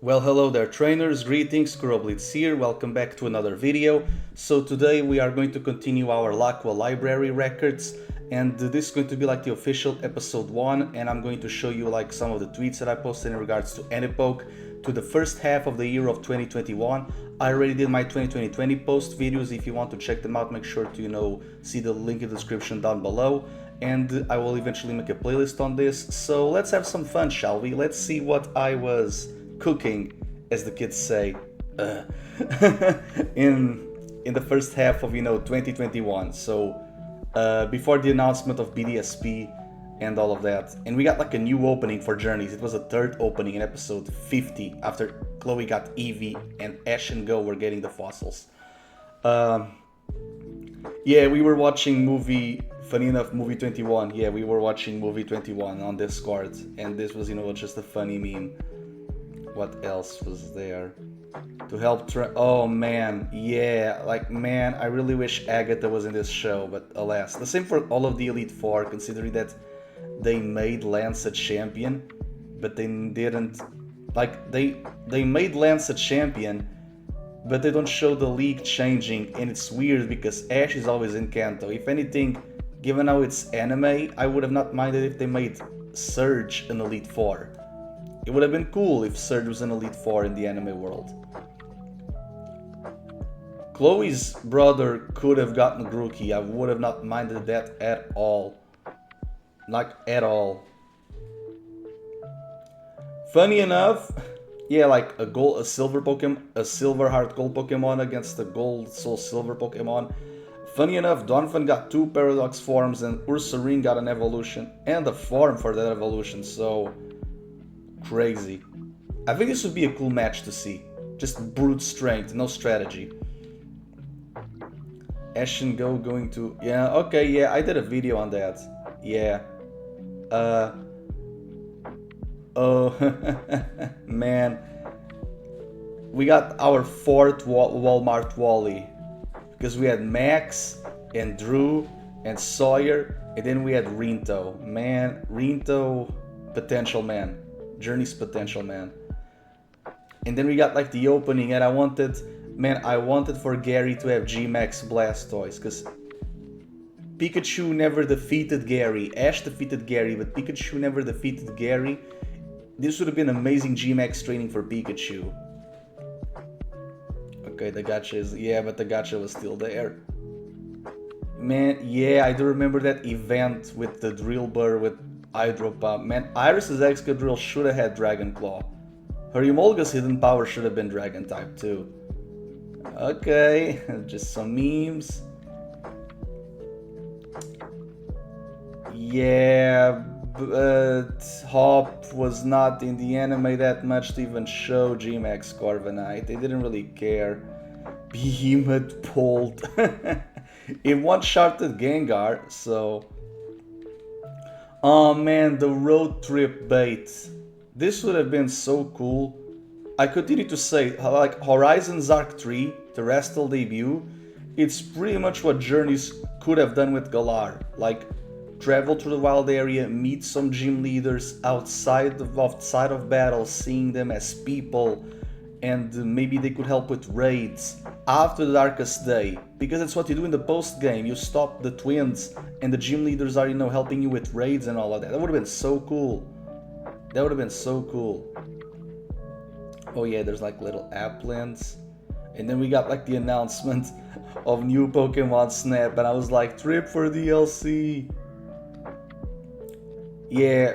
Well, hello there trainers, greetings, KuroBlitz here, welcome back to another video. So today we are going to continue our L'Aqua library records, and this is going to be like the official episode 1, and I'm going to show you like some of the tweets that I posted in regards to Anipoke, to the first half of the year of 2021. I already did my 2020 post videos. If you want to check them out, make sure to, see the link in the description down below. And I will eventually make a playlist on this. So let's have some fun, shall we? Let's see what I was cooking, as the kids say, in the first half of 2021. So before the announcement of BDSP and all of that, and we got like a new opening for Journeys. It was a third opening in episode 50 after Chloe got Eevee and Ash and Go were getting the fossils. Yeah, we were watching movie. Funny enough, movie 21. Yeah, we were watching movie 21 on Discord, and this was just a funny meme. What else was there to help oh man, yeah, like man, I really wish Agatha was in this show, but alas. The same for all of the Elite Four, considering that they made Lance a champion, but they didn't, like, they made Lance a champion, but they don't show the league changing, and it's weird because Ash is always in Kanto. If anything, given how it's anime, I would have not minded if they made Surge an Elite Four. It would have been cool if Surge was an Elite Four in the anime world. Chloe's brother could have gotten Grookey. I would have not minded that at all. Like, at all. Funny enough, yeah, like a silver Pokemon, a silver heart gold Pokemon against a gold soul silver Pokemon. Funny enough, Donphan got 2 Paradox forms and Ursaring got an evolution and a form for that evolution, so crazy. I think this would be a cool match to see. Just brute strength, no strategy. Ash and Go going to... Yeah, okay, yeah, I did a video on that. Yeah. Oh, man. We got our 4th Walmart Wally. Because we had Max, and Drew, and Sawyer, and then we had Rinto. Man, Rinto, potential man. Journey's potential man. And then we got like the opening, and I wanted for Gary to have G-Max Blastoise, because Pikachu never defeated Gary. Ash defeated Gary, but Pikachu never defeated Gary. This would have been amazing G-Max training for Pikachu. Okay, the gacha is... Yeah, but the gacha was still there. Man, yeah, I do remember that event with the Drill Burr with Hydro Pump. Man, Iris's Excadrill should have had Dragon Claw. Her Emolga's hidden power should have been Dragon type too. Okay, just some memes. Yeah, but Hop was not in the anime that much to even show G-Max Corviknight. They didn't really care. Behemoth pulled. It one-shotted Gengar, so... Oh man, the road trip bait. This would have been so cool. I continue to say, like, Horizons Arc 3, Terrestrial debut, it's pretty much what Journeys could have done with Galar. Like, travel through the wild area, meet some gym leaders outside of battle, seeing them as people, and maybe they could help with raids after the Darkest Day, because that's what you do in the post game. You stop the twins, and the gym leaders are, helping you with raids and all of that. That would have been so cool. That would have been so cool. Oh yeah, there's like little Applins, and then we got like the announcement of new Pokemon Snap, and I was like, trip for DLC. Yeah,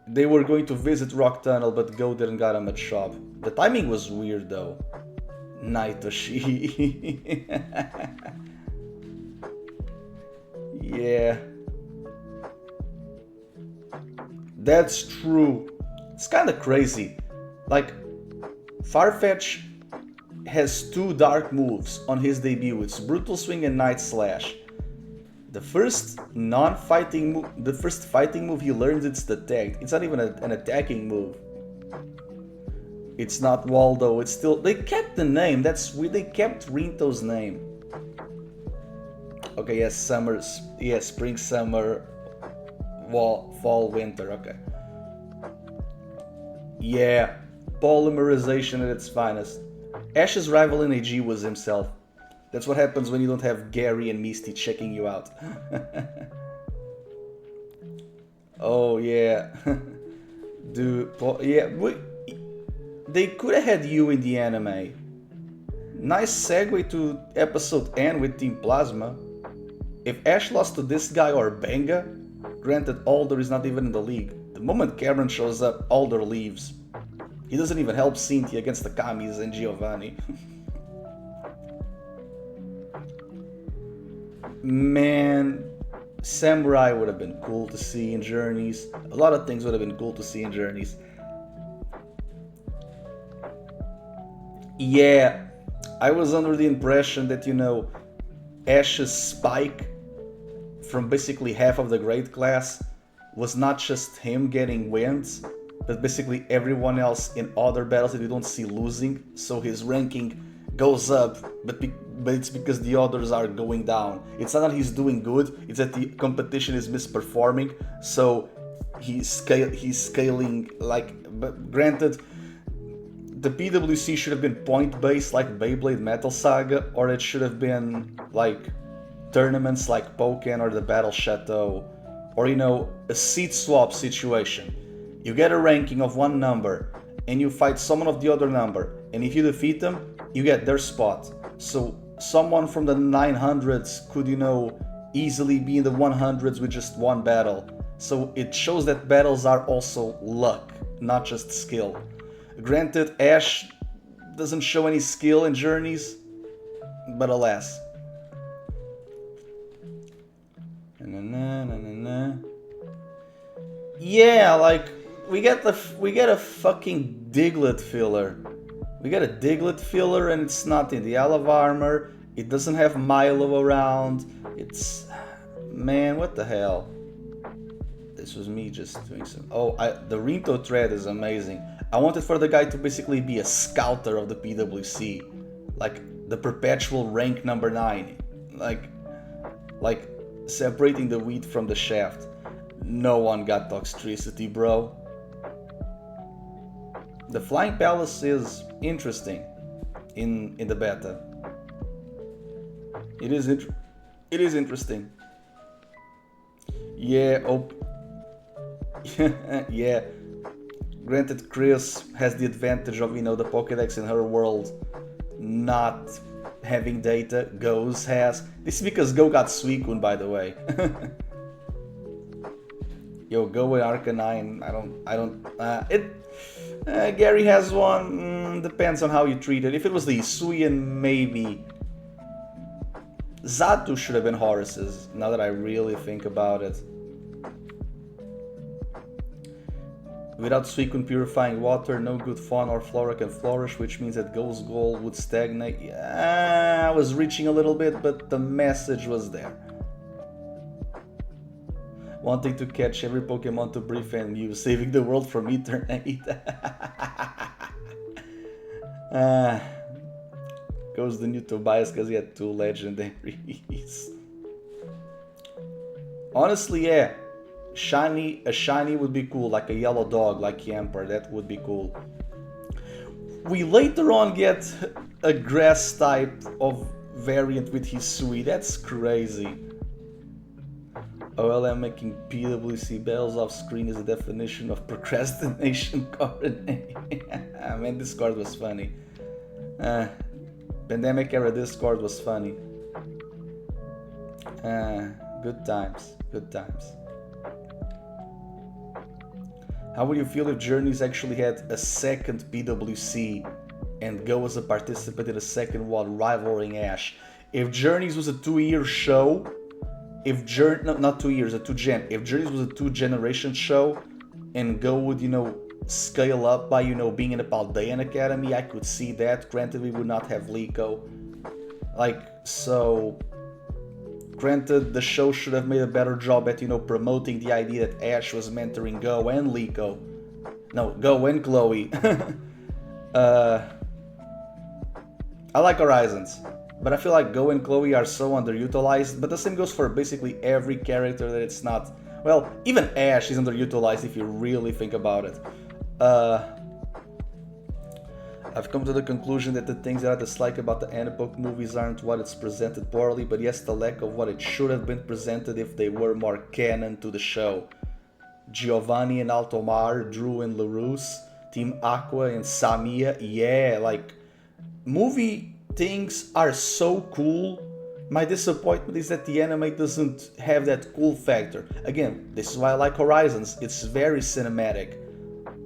they were going to visit Rock Tunnel, but Go didn't got him at shop. The timing was weird though. Naitoshi. Yeah. That's true. It's kinda crazy. Like, Farfetch has 2 dark moves on his debut. It's Brutal Swing and Night Slash. The first non-fighting move, the first fighting move he learns, it's the tag. It's not even an attacking move. It's not Waldo, it's still... They kept the name, that's weird, they kept Rinto's name. Okay, yes, spring, summer, fall, winter, okay. Yeah, polymerization at its finest. Ash's rival in AG was himself. That's what happens when you don't have Gary and Misty checking you out. Oh yeah. Dude, yeah, they could have had you in the anime. Nice segue to episode N with Team Plasma. If Ash lost to this guy or Benga, granted Alder is not even in the league, the moment Cameron shows up, Alder leaves. He doesn't even help Cynthia against the Kamis and Giovanni. Man, Samurai would have been cool to see in Journeys. A lot of things would have been cool to see in Journeys. Yeah, I was under the impression that, you know, Ash's spike from basically half of the grade class was not just him getting wins, but basically everyone else in other battles that we don't see losing, so his ranking goes up, but it's because the others are going down. It's not that he's doing good, it's that the competition is misperforming, so he's scaling, like, but granted, the PWC should have been point-based like Beyblade Metal Saga, or it should have been like tournaments like Pokémon or the Battle Chateau, or, you know, a seat swap situation. You get a ranking of one number, and you fight someone of the other number, and if you defeat them, you get their spot. So someone from the 900s could, you know, easily be in the 100s with just one battle. So it shows that battles are also luck, not just skill. Granted, Ash doesn't show any skill in Journeys, but alas. Yeah, like, we get a fucking Diglett filler. We get a Diglett filler and it's not in the Olive Armor. It doesn't have Milo around. It's... Man, what the hell? This was me just doing some... Oh, the Rinto thread is amazing. I wanted for the guy to basically be a scouter of the PWC. Like, the perpetual rank number 9. Like separating the wheat from the shaft. No one got Toxtricity, bro. The Flying Palace is interesting in the beta. It is interesting. Yeah, yeah. Granted, Chris has the advantage of, you know, the Pokédex in her world not having data. Go's has. This is because Go got Suicune, by the way. Yo, Go and Arcanine, Gary has one, depends on how you treat it. If it was the Hisuian, maybe. Zatu should have been Horace's, now that I really think about it. Without Suicune purifying water, no good fauna or flora can flourish, which means that Go's goal would stagnate. Yeah, I was reaching a little bit, but the message was there. Wanting to catch every Pokemon to brief and Mew, saving the world from eternity. Goes the new Tobias because he had 2 legendaries. Honestly, yeah. A shiny would be cool, like a yellow dog, like Yamper, that would be cool. We later on get a grass type of variant with Hisui, that's crazy. OLM making PWC battles off screen is a definition of procrastination coordinating. Man, Discord was funny. Pandemic era Discord was funny. Good times, good times. How would you feel if Journeys actually had a second PWC and Go as a participant in a second one rivaling Ash? If Journeys was a 2-year show, not 2 years, a 2-gen. If Journeys was a 2-generation show and Go would, you know, scale up by, you know, being in a Paldean Academy, I could see that. Granted, we would not have Liko. Like, so... Granted, the show should have made a better job at, you know, promoting the idea that Ash was mentoring Go and Liko. No, Go and Chloe. I like Horizons, but I feel like Go and Chloe are so underutilized, but the same goes for basically every character that it's not... Well, even Ash is underutilized if you really think about it. I've come to the conclusion that the things that I dislike about the Anipoke movies aren't what it's presented poorly, but yes, the lack of what it should have been presented if they were more canon to the show. Giovanni and Altomar, Drew and LaRousse, Team Aqua and Samia, yeah, like, movie things are so cool. My disappointment is that the anime doesn't have that cool factor. Again, this is why I like Horizons, it's very cinematic.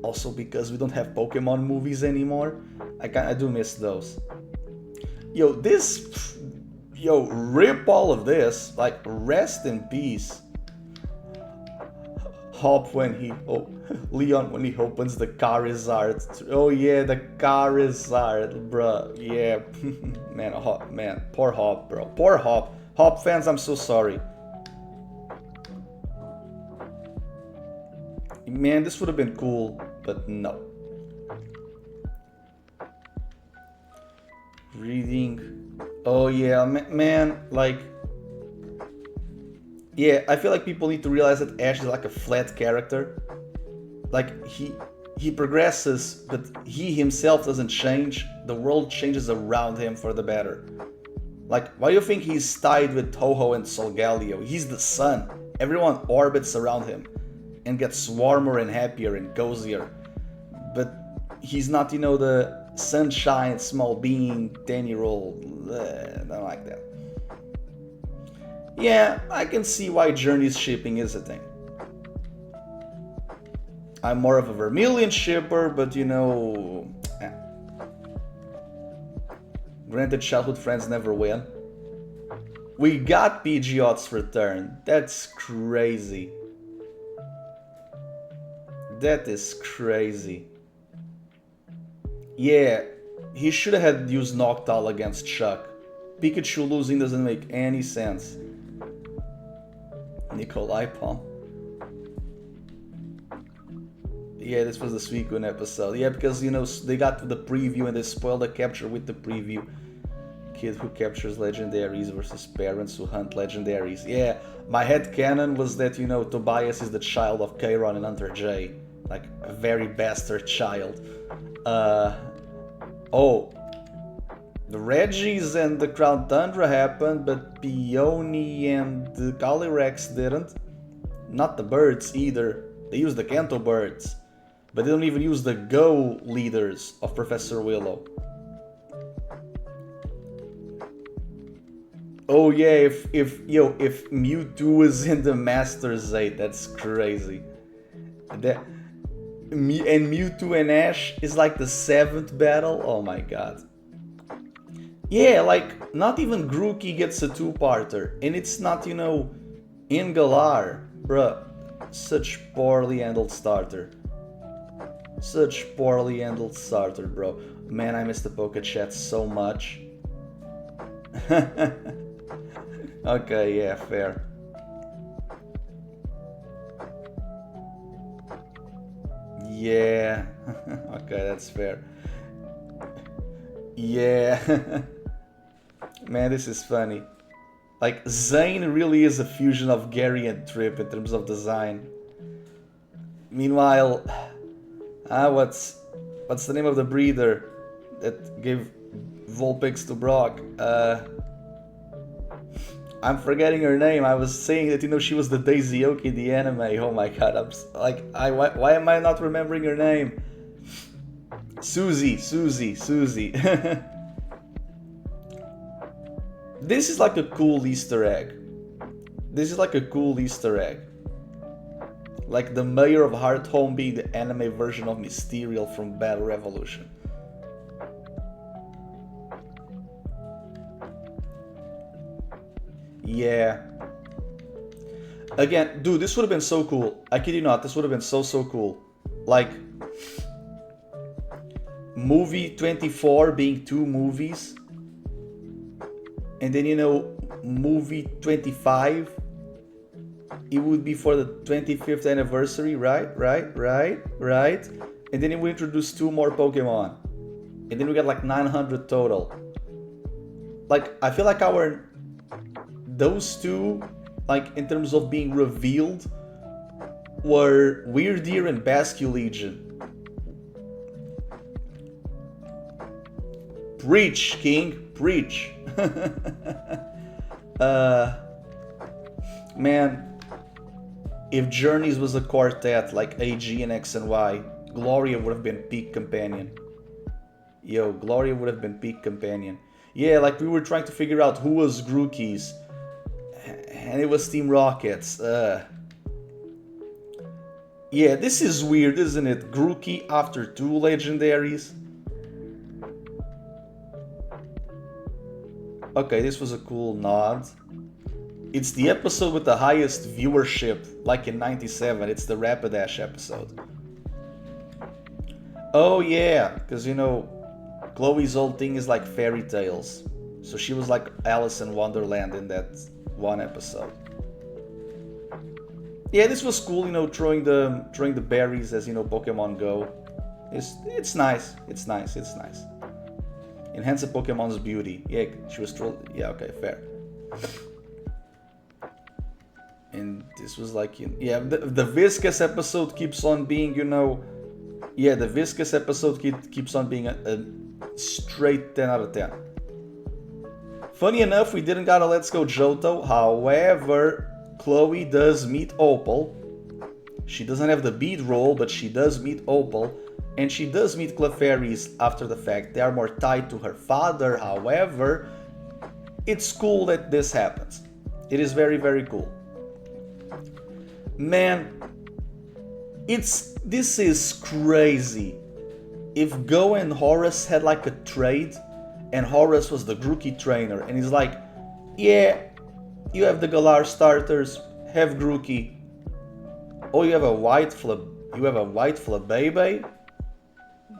Also because we don't have Pokemon movies anymore, I do miss those. Yo, rip all of this, like, rest in peace. Hop when he, Leon when he opens the Charizard. Oh yeah, the Charizard, bruh, yeah. man, poor Hop, bro, poor Hop. Hop fans, I'm so sorry. Man, this would have been cool, but no. Reading. Oh yeah, man, like... Yeah, I feel like people need to realize that Ash is like a flat character. Like, he progresses, but he himself doesn't change. The world changes around him for the better. Like, why do you think he's tied with Toho and Solgaleo? He's the sun. Everyone orbits around him and gets warmer and happier and cozier. But he's not, you know, the sunshine, small being, 10-year-old. Not like that. Yeah, I can see why Journey's shipping is a thing. I'm more of a Vermilion shipper, but you know... Granted, childhood friends never win. We got Pidgeot's return. That's crazy. That is crazy. Yeah, he should have had used Noctowl against Chuck. Pikachu losing doesn't make any sense. Nikolai Palm. Yeah, this was the Suicune episode. Yeah, because, you know, they got to the preview and they spoiled the capture with the preview. Kid who captures legendaries versus parents who hunt legendaries. Yeah, my headcanon was that, you know, Tobias is the child of Kairon and Hunter J. Like, a very bastard child. Oh. The Regis and the Crown Tundra happened, but Peony and the Calyrex didn't. Not the birds either. They used the Kanto birds. But they don't even use the Go leaders of Professor Willow. Oh yeah, if Mewtwo is in the Masters 8, that's crazy. And Mewtwo and Ash is like the 7th battle? Oh my god. Yeah, like, not even Grookey gets a 2-parter, and it's not, you know, in Galar. Bruh, such poorly handled starter. Such poorly handled starter, bro. Man, I miss the Poké Chat so much. Okay, yeah, fair. Yeah, okay, that's fair. Yeah. Man, this is funny. Like, Zane really is a fusion of Gary and Trip in terms of design. Meanwhile, what's the name of the breeder that gave Vulpix to Brock? I'm forgetting her name. I was saying that, you know, she was the Daisy Oak in the anime. Oh my god, why am I not remembering her name? Susie. This is like a cool Easter egg. Like the mayor of Hearthome being the anime version of Mysterial from Battle Revolution. Yeah. Again, dude, this would have been so cool. I kid you not, this would have been so cool. Like, movie 24 being 2 movies. And then, you know, movie 25, it would be for the 25th anniversary, right? And then it would introduce 2 more Pokemon. And then we got like 900 total. Like, I feel like those 2, like, in terms of being revealed, were Weird Ear and Bascullegion. Preach, King, preach. Man, if Journeys was a quartet like AG and X and Y, Gloria would have been peak companion. Yo, Gloria would have been peak companion. Yeah, like we were trying to figure out who was Grookey's, and it was Team Rockets. Yeah, this is weird, isn't it? Grookey after 2 legendaries. Okay, this was a cool nod. It's the episode with the highest viewership, like in 97. It's the Rapidash episode. Oh yeah, because you know, Chloe's old thing is like fairy tales. So she was like Alice in Wonderland in that one episode. Yeah, this was cool, you know, throwing the berries as, you know, Pokemon Go. It's nice. It's nice. Enhance a Pokemon's beauty. Yeah, she was yeah, okay, fair. And this was like, yeah, the Viscous episode keeps on being, you know, yeah, the Viscous episode keeps on being a straight 10 out of 10. Funny enough, we didn't got a Let's Go Johto. However, Chloe does meet Opal. She doesn't have the bead roll, but she does meet Opal. And she does meet Clefairies after the fact. They are more tied to her father. However, it's cool that this happens. It is very, very cool. Man, this is crazy. If Go and Horus had like a trade, and Horus was the Grookey trainer, and he's like, yeah, you have the Galar starters, have Grookey. Oh, you have a white Flabebe?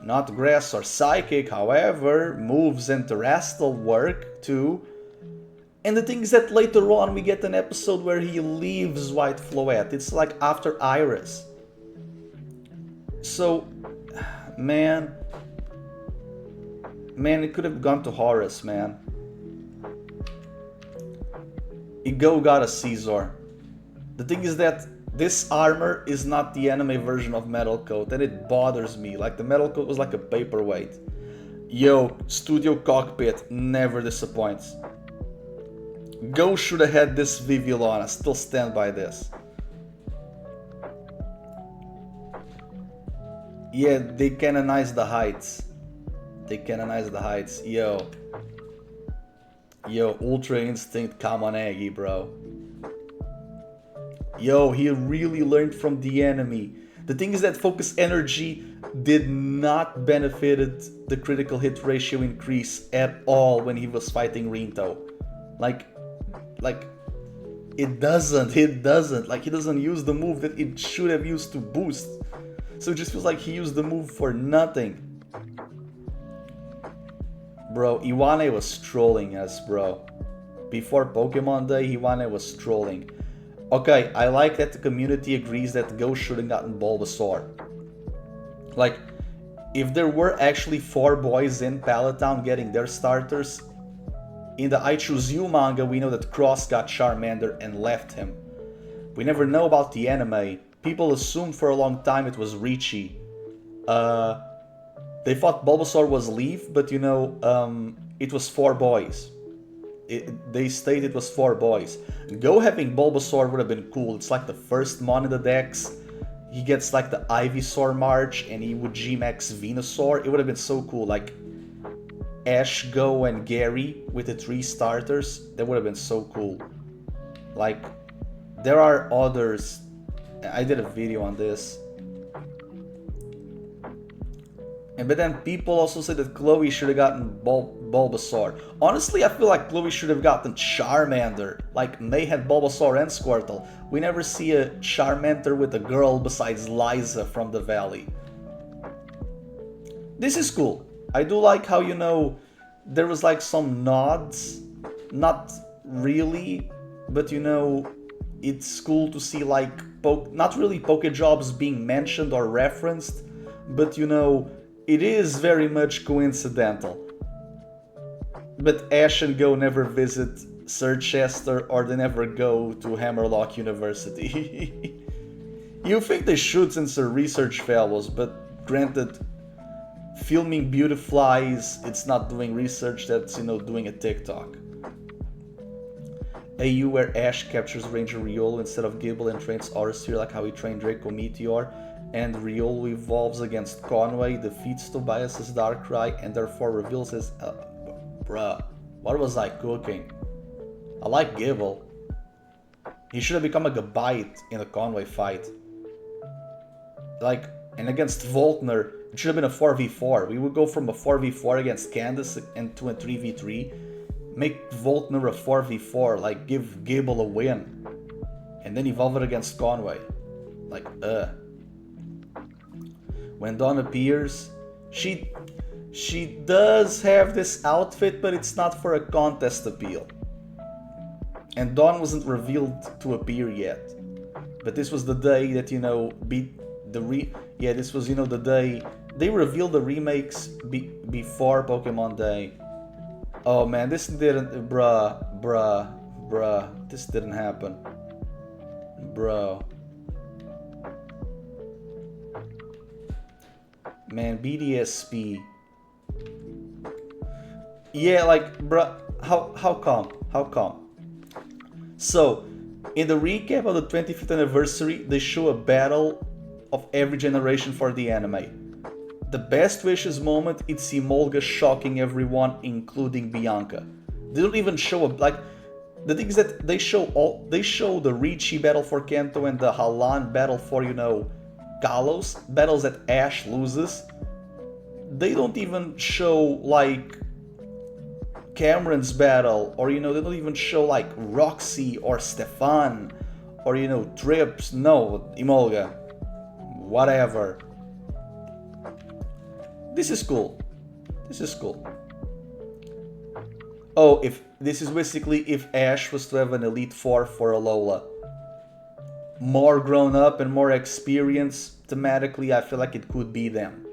Not Grass or Psychic, however, moves and Terrestrial work too. And the thing is that later on we get an episode where he leaves White Floette. It's like after Iris. So, man, it could have gone to Horus, man. Go got a Caesar. The thing is that this armor is not the anime version of Metal Coat, and it bothers me. Like, the Metal Coat was like a paperweight. Yo, Studio Cockpit never disappoints. Go should have had this Vivillon. I still stand by this. Yeah, they canonized the heights. Yo, Ultra Instinct Kamonegi, bro. Yo, he really learned from the enemy. The thing is that Focus Energy did not benefited the critical hit ratio increase at all when he was fighting Rinto. Like, it doesn't. Like, he doesn't use the move that it should have used to boost. So it just feels like he used the move for nothing. Bro, Iwane was trolling us, bro. Before Pokemon Day, Iwane was trolling. Okay, I like that the community agrees that Go should have gotten Bulbasaur. Like, if there were actually 4 boys in Pallet Town getting their starters, in the I Choose You manga, we know that Cross got Charmander and left him. We never know about the anime. People assumed for a long time it was Ricci. They thought Bulbasaur was Leaf, but you know, it was 4 boys. They stated it was 4 boys. Go having Bulbasaur would have been cool. It's like the first Mon in the Dex. He gets like the Ivysaur March and he would G-Max Venusaur. It would have been so cool. Like Ash, Go, and Gary with the 3 starters. That would have been so cool. Like, there are others. I did a video on this. But then people also said that Chloe should have gotten Bulbasaur. Honestly, I feel like Chloe should have gotten Charmander. Like, May had Bulbasaur and Squirtle. We never see a Charmander with a girl besides Liza from the Valley. This is cool. I do like how, you know, there was like some nods. Not really, but you know, it's cool to see like, not really Pokejobs being mentioned or referenced, but you know, it is very much coincidental. But Ash and Go never visit Sir Chester or they never go to Hammerlock University. You think they should since they're research fellows, but granted, filming beauty flies, it's not doing research, that's, you know, doing a TikTok. AU where Ash captures Ranger Riolu instead of Gible and trains Aurusir like how he trained Draco Meteor, and Riolu evolves against Conway, defeats Tobias's Darkrai, and therefore reveals his... bruh, what was I cooking? I like Gible. He should have become a Gabite in the Conway fight. Like, and against Voltner, it should have been a 4v4. We would go from a 4v4 against Candace and to a 3v3. Make Voltner a 4v4, like give Gible a win. And then evolve it against Conway. Like, When Dawn appears, she does have this outfit, but it's not for a contest appeal. And Dawn wasn't revealed to appear yet. But this was the day that, you know, this was, you know, the day they revealed the remakes before Pokemon Day. Oh man, this didn't, bruh, this didn't happen. Bro. Man, BDSP. Yeah, like, bruh, how come? So, in the recap of the 25th anniversary, they show a battle of every generation for the anime. The best wishes moment, it's Emolga shocking everyone, including Bianca. They don't even show the thing is that they show the Ricci battle for Kanto and the Halan battle for, you know, Kalos, battles that Ash loses. They don't even show like Cameron's battle, or, you know, they don't even show like Roxy or Stefan or, you know, Trips. No, Emolga. Whatever. This is cool. Oh, if this is basically if Ash was to have an Elite Four for Alola. More grown up and more experienced, thematically, I feel like it could be them.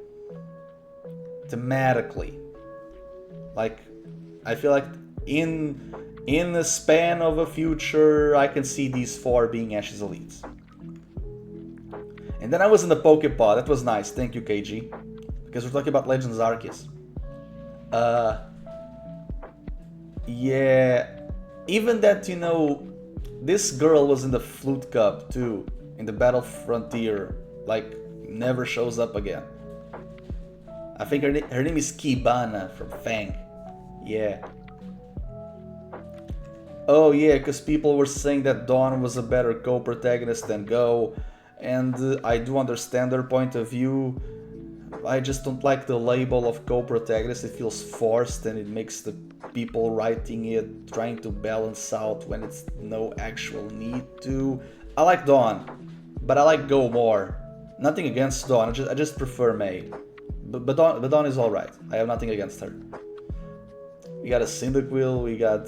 Thematically. Like, I feel like in the span of a future, I can see these four being Ash's elites. And then I was in the Pokepod. That was nice. Thank you, KG. Because we're talking about Legends Arceus. Yeah. Even that, you know, this girl was in the Flute Cup too. In the Battle Frontier. Like, never shows up again. I think her name is Kibana from Fang. Yeah. Oh yeah, because people were saying that Dawn was a better co-protagonist than Go. And I do understand their point of view. I just don't like the label of co-protagonist. It feels forced and it makes the people writing it trying to balance out when it's no actual need to. I like Dawn, but I like Go more. Nothing against Dawn, I just prefer May. But Dawn is alright. I have nothing against her. We got a Cyndaquil, we got...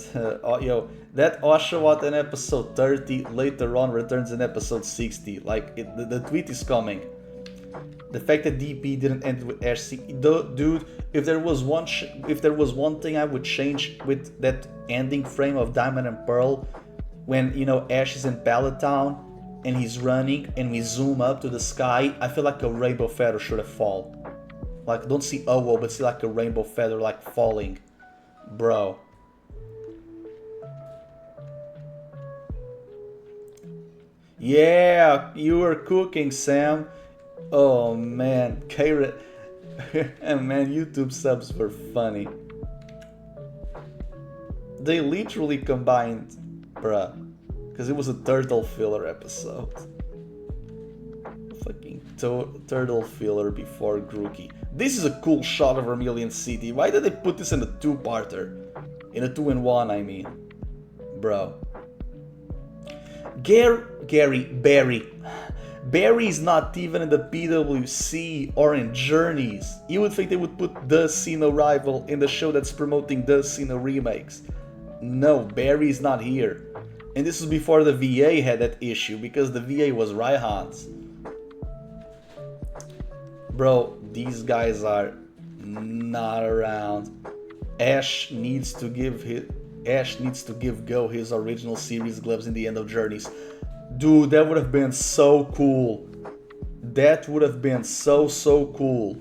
that Oshawott in episode 30 later on returns in episode 60. Like, the tweet is coming. The fact that DP didn't end with Ash... Dude, if there was one thing I would change with that ending frame of Diamond and Pearl, when, you know, Ash is in Pallet Town and he's running and we zoom up to the sky, I feel like a rainbow feather should have fallen. Like, don't see Owo, but see like a rainbow feather like falling. Bro. Yeah, you were cooking, Sam. Oh man, Carrot. And man, YouTube subs were funny. They literally combined, bruh, because it was a turtle filler episode. Fucking turtle filler before Grookey. This is a cool shot of Vermilion City. Why did they put this in a two-parter? In a 2-in-1, I mean. Bro. Barry's not even in the PWC or in Journeys. You would think they would put the Sinnoh rival in the show that's promoting the Sinnoh remakes. No, Barry's not here. And this was before the VA had that issue, because the VA was Raihan's. Bro, these guys are not around. Ash needs to give Go his original series gloves in the end of Journeys. Dude, that would have been so cool. That would have been so cool.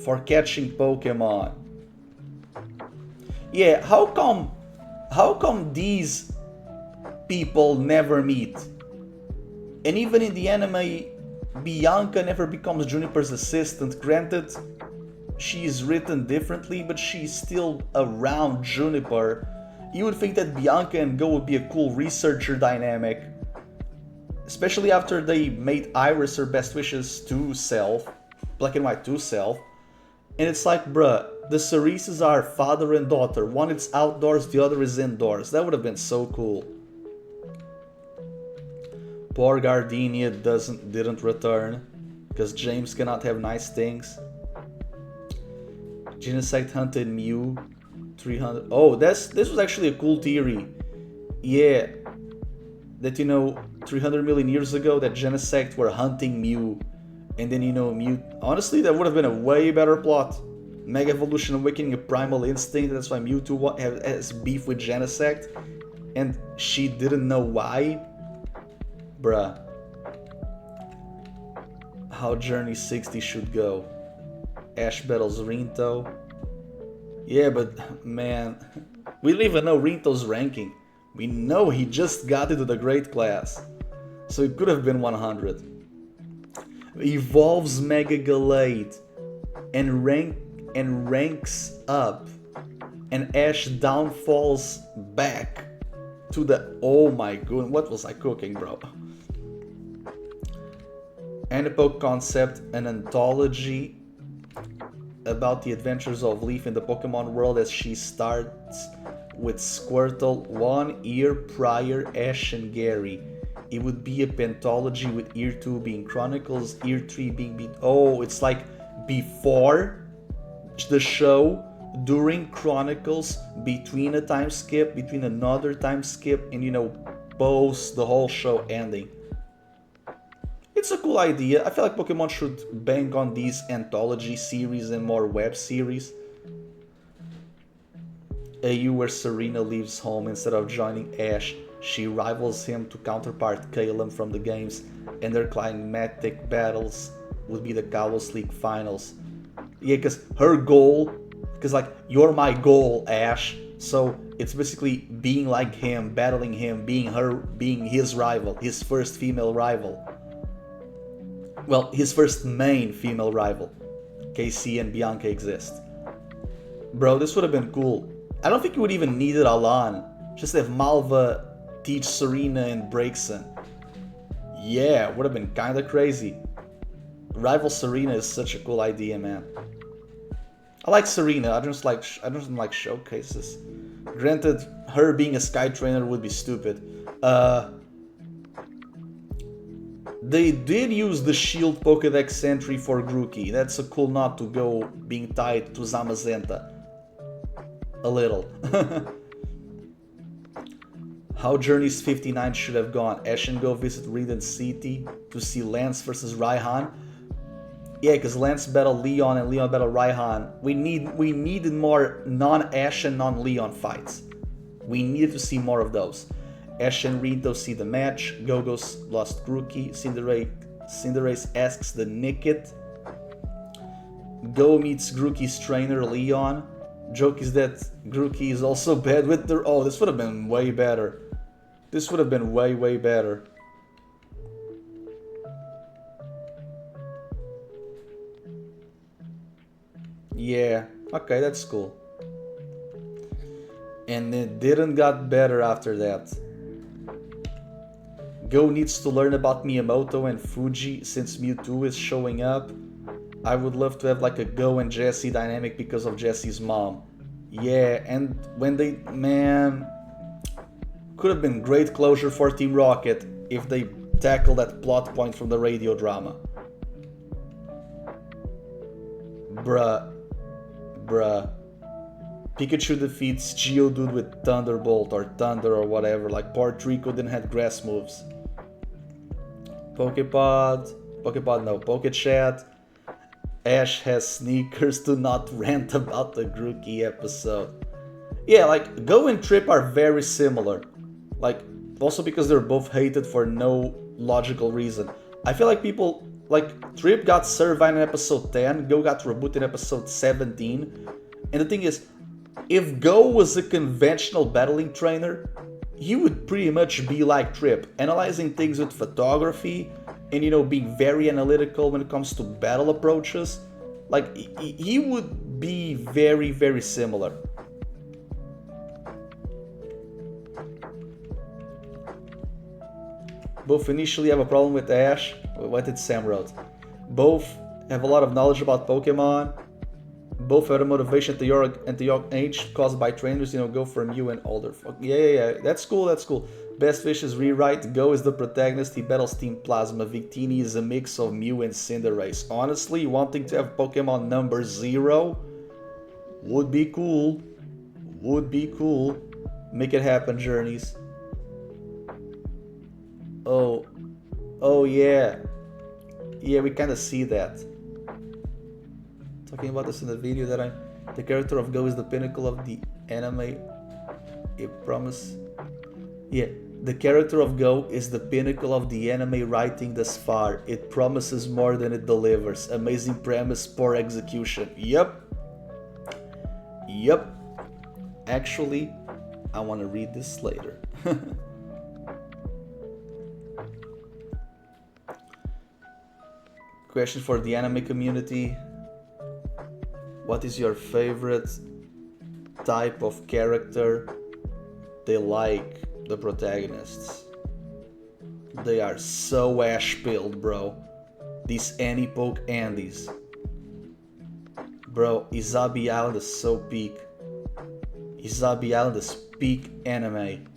for catching Pokemon. Yeah, how come these people never meet? And even in the anime, Bianca never becomes Juniper's assistant. Granted, she is written differently, but she's still around Juniper. You would think that Bianca and Go would be a cool researcher dynamic. Especially after they made Iris her best wishes 2 self, Black and White 2 self. And it's like, bruh, the Cerises are father and daughter. One is outdoors, the other is indoors. That would have been so cool. Poor Gardenia didn't return, because James cannot have nice things. Genesect hunted Mew 300. Oh, this was actually a cool theory. Yeah, that 300 million years ago that Genesect were hunting Mew, and then Mew. Honestly, that would have been a way better plot. Mega Evolution awakening a primal instinct. That's why Mewtwo has beef with Genesect, and she didn't know why. Bruh. How Journey 60 should go. Ash battles Rinto. Yeah, but man, we don't even know Rinto's ranking. We know he just got into the Great Class, so it could have been 100. Evolves Mega Gallade and ranks up, and Ash downfalls back to the. Oh my god, what was I cooking, bro? Anipoke concept, an anthology about the adventures of Leaf in the Pokemon world, as she starts with Squirtle 1 year prior Ash and Gary. It would be a pentology with year 2 being Chronicles, year 3 being oh, it's like before the show, during Chronicles, between a time skip, between another time skip, and post the whole show ending. It's a cool idea. I feel like Pokemon should bank on these anthology series and more web series. AU where Serena leaves home instead of joining Ash. She rivals him to counterpart Caleb from the games, and their climatic battles would be the Kalos League finals. Yeah, because her goal, you're my goal, Ash. So it's basically being like him, battling him, being his rival, his first female rival. Well, his first main female rival. KC and Bianca exist. Bro, this would have been cool. I don't think you would even need it Alan. Just have Malva teach Serena and Braixen. Yeah, would have been kinda crazy. Rival Serena is such a cool idea, man. I like Serena, I don't like showcases. Granted, her being a Sky Trainer would be stupid. They did use the Shield Pokédex entry for Grookey. That's a cool nod to go being tied to Zamazenta. A little. How Journeys 59 should have gone. Ash and Go visit Reden City to see Lance versus Raihan. Yeah, because Lance battled Leon and Leon battled Raihan. We needed more non-Ash and non-Leon fights. We needed to see more of those. Ash and Rinto see the match. Gogo's lost Grookey. Cinderace asks the Nickit. Go meets Grookey's trainer Leon. Joke is that Grookey is also bad with the. Oh, this would have been way better. This would have been way better. Yeah, okay, that's cool. And it didn't got better after that. Go needs to learn about Miyamoto and Fuji since Mewtwo is showing up. I would love to have like a Go and Jessie dynamic because of Jessie's mom. Yeah, and when they... Man... Could have been great closure for Team Rocket if they tackle that plot point from the radio drama. Bruh. Pikachu defeats Geodude with Thunderbolt or Thunder or whatever, like poor Trico didn't have grass moves. Pokepod no, Pokechat. Ash has sneakers to not rant about the Grookey episode. Yeah, like Go and Trip are very similar. Like, also because they're both hated for no logical reason. I feel like people Like, Trip got Servine in episode 10, Go got rebooted in episode 17. And the thing is, if Go was a conventional battling trainer, he would pretty much be like Trip, analyzing things with photography and, you know, being very analytical when it comes to battle approaches. Like, he would be very, very similar. Both initially have a problem with Ash. What did Sam wrote? Both have a lot of knowledge about Pokemon. Both have a motivation at the young age caused by trainers, you know, Go from you and older. Yeah. That's cool, that's cool. Best Wishes rewrite. Go is the protagonist. He battles Team Plasma. Victini is a mix of Mew and Cinderace. Honestly, wanting to have Pokemon number 0 would be cool. Would be cool. Make it happen, Journeys. Oh yeah. Yeah, we kind of see that. Talking about this in the video that the character of Go is the pinnacle of the anime. It promise. Yeah, the character of Go is the pinnacle of the anime writing thus far. It promises more than it delivers. Amazing premise, poor execution. Yup. Actually, I want to read this later. Question for the anime community. What is your favorite type of character they like the protagonists? They are so ash-pilled, bro. These Anipoke Andes. Bro, Izabi Island is so peak. Izabi Island is peak anime.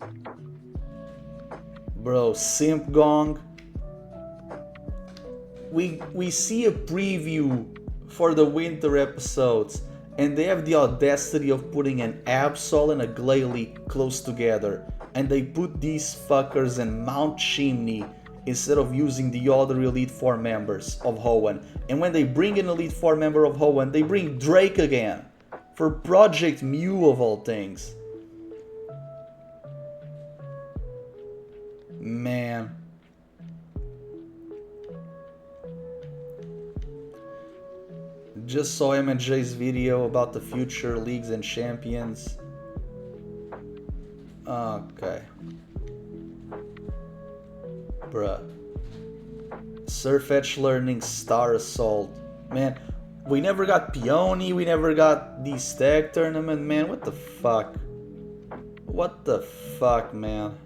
Bro, Simp Gong. We see a preview for the winter episodes, and they have the audacity of putting an Absol and a Glalie close together, and they put these fuckers in Mount Chimney instead of using the other Elite Four members of Hoenn. And when they bring an Elite Four member of Hoenn, they bring Drake again for Project Mew of all things. Man. Just saw M&J's video about the future leagues and champions. Okay. Bruh. Surfetch Learning Star Assault. Man, we never got Peony, we never got the Stag Tournament, man. What the fuck? What the fuck, man?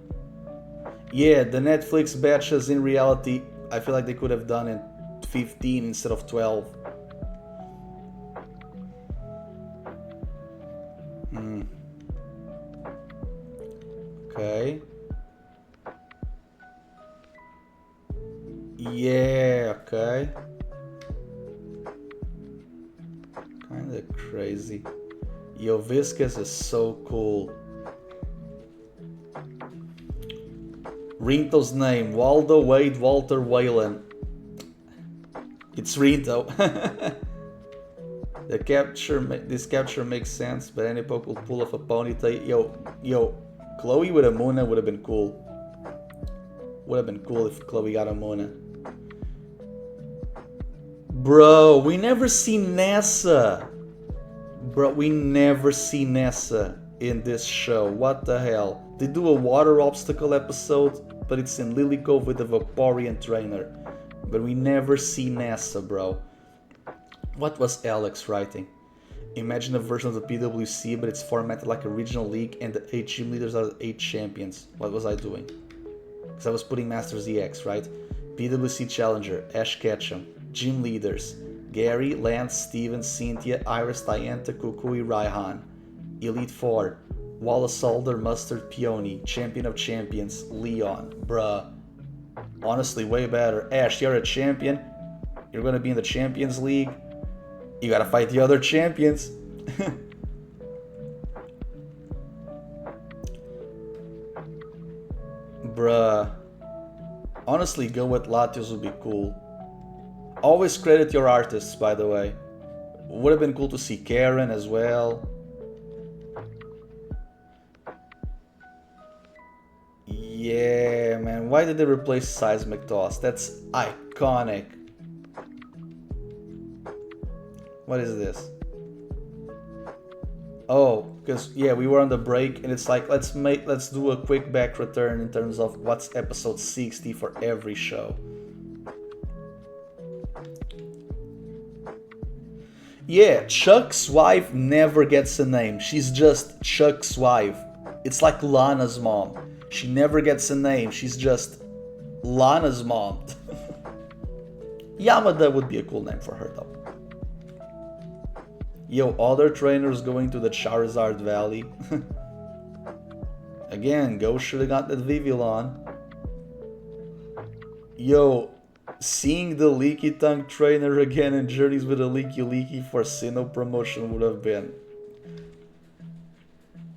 Yeah, the Netflix batches in reality, I feel like they could have done in 15 instead of 12. Okay. Yeah, okay. Kinda crazy. Yo, Viscous is so cool. Rinto's name, Waldo Wade Walter Whalen. It's Rinto. This capture makes sense, but Anipoke will pull off a ponytail. Yo, Chloe with a Muna would have been cool. Would have been cool if Chloe got a Muna. Bro, we never see Nessa. Bro, we never see Nessa in this show. What the hell? They do a water obstacle episode, but it's in Lily Cove with a Vaporeon trainer. But we never see Nessa, bro. What was Alex writing? Imagine a version of the PWC, but it's formatted like a regional league and the 8 gym leaders are the 8 champions. What was I doing? Because I was putting Masters EX, right? PWC Challenger, Ash Ketchum, gym leaders, Gary, Lance, Steven, Cynthia, Iris, Dianta, Kukui, Raihan. Elite 4, Wallace Alder, Mustard, Peony, Champion of Champions, Leon. Bruh. Honestly, way better. Ash, you're a champion. You're gonna be in the Champions League. You gotta fight the other champions. Bruh. Honestly, go with Latios would be cool. Always credit your artists, by the way. Would have been cool to see Karen as well. Yeah, man. Why did they replace Seismic Toss? That's iconic. What is this? Oh, because yeah, we were on the break, and it's like let's do a quick back return in terms of what's episode 60 for every show. Yeah, Chuck's wife never gets a name. She's just Chuck's wife. It's like Lana's mom. She never gets a name. She's just Lana's mom. Yamada would be a cool name for her though. Yo, other trainers going to the Charizard Valley. Again, Go should've got that Vivillon. Yo, seeing the Leaky Tongue trainer again in Journeys with a Leaky for Sinnoh promotion would have been...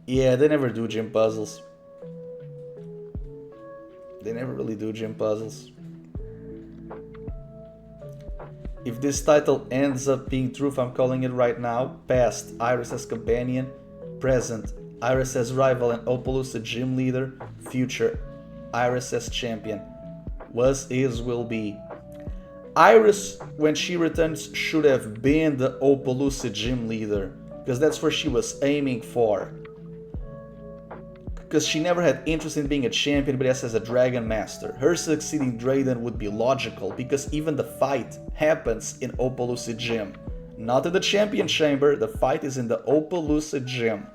Yeah, they never do gym puzzles. They never really do gym puzzles. If this title ends up being truth, I'm calling it right now. Past, Iris as companion. Present, Iris as rival and Opelucid gym leader. Future, Iris as champion. Was, is, will be. Iris, when she returns, should have been the Opelucid gym leader, because that's where she was aiming for. Because she never had interest in being a champion, but yes, as a Dragon Master. Her succeeding Drayden would be logical, because even the fight happens in Opelucid Gym. Not in the Champion Chamber, the fight is in the Opelucid Gym.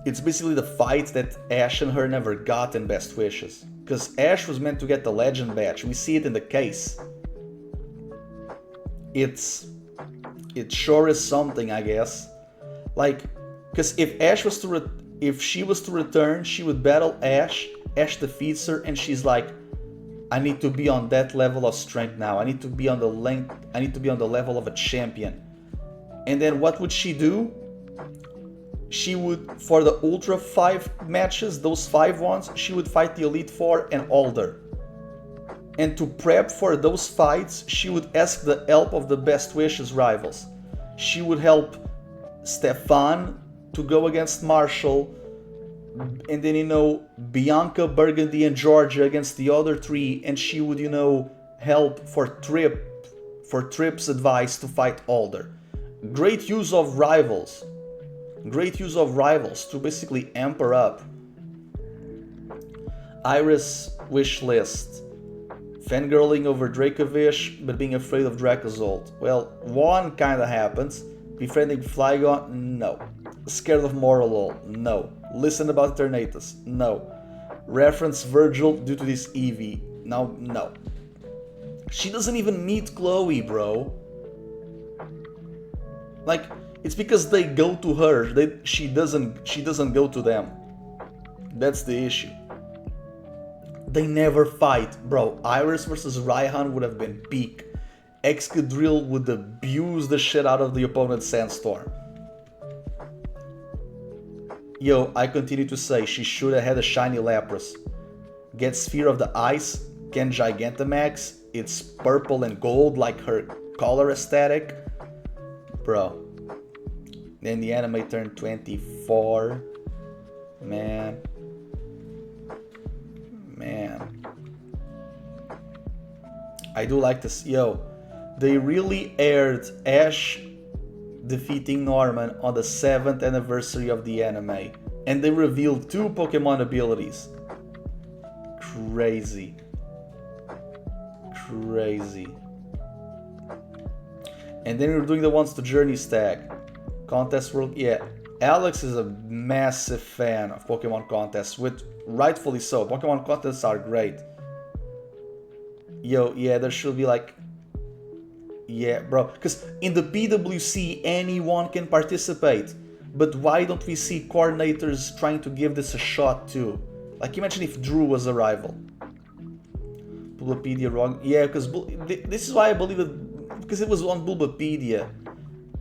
It's basically the fight that Ash and her never got in Best Wishes. Because Ash was meant to get the Legend Badge, we see it in the case. It sure is something, I guess. Like, because if she was to return, she would battle Ash. Ash defeats her, and she's like, "I need to be on that level of strength now. I need to be on the level of a champion." And then what would she do? She would, for the Ultra 5 matches, those 5 ones, she would fight the Elite Four and Alder. And to prep for those fights, she would ask the help of the Best Wishes rivals. She would help Stefan to go against Marshall, and then, Bianca, Burgundy, and Georgia against the other 3, and she would, help for Trip's advice to fight Alder. Great use of rivals. Great use of rivals to basically amp her up. Iris wish list. Fangirling over Dracovish, but being afraid of Dracozolt. Well, one kinda happens. Befriending Flygon? No. Scared of Moralol? No. Listen about Eternatus? No. Reference Virgil due to this Eevee? No. She doesn't even meet Chloe, bro. Like, it's because they go to her. She doesn't go to them. That's the issue. They never fight, bro. Iris versus Raihan would have been peak. Excadrill would abuse the shit out of the opponent's Sandstorm. Yo, I continue to say she should have had a shiny Lapras. Get Sphere of the Ice, can Gigantamax, it's purple and gold like her color aesthetic. Bro. Then the anime turned 24. Man. I do like this. Yo, they really aired Ash defeating Norman on the 7th anniversary of the anime, and they revealed 2 Pokemon abilities. Crazy. And then we're doing the ones to Journey Stag. Contest World, yeah. Alex is a massive fan of Pokemon contests, with rightfully so. Pokemon contests are great. Yo, yeah, there should be like... Yeah, bro, because in the PWC anyone can participate, but why don't we see coordinators trying to give this a shot too? Like, imagine if Drew was a rival. Bulbapedia wrong, yeah, because this is why I believe it, because it was on Bulbapedia,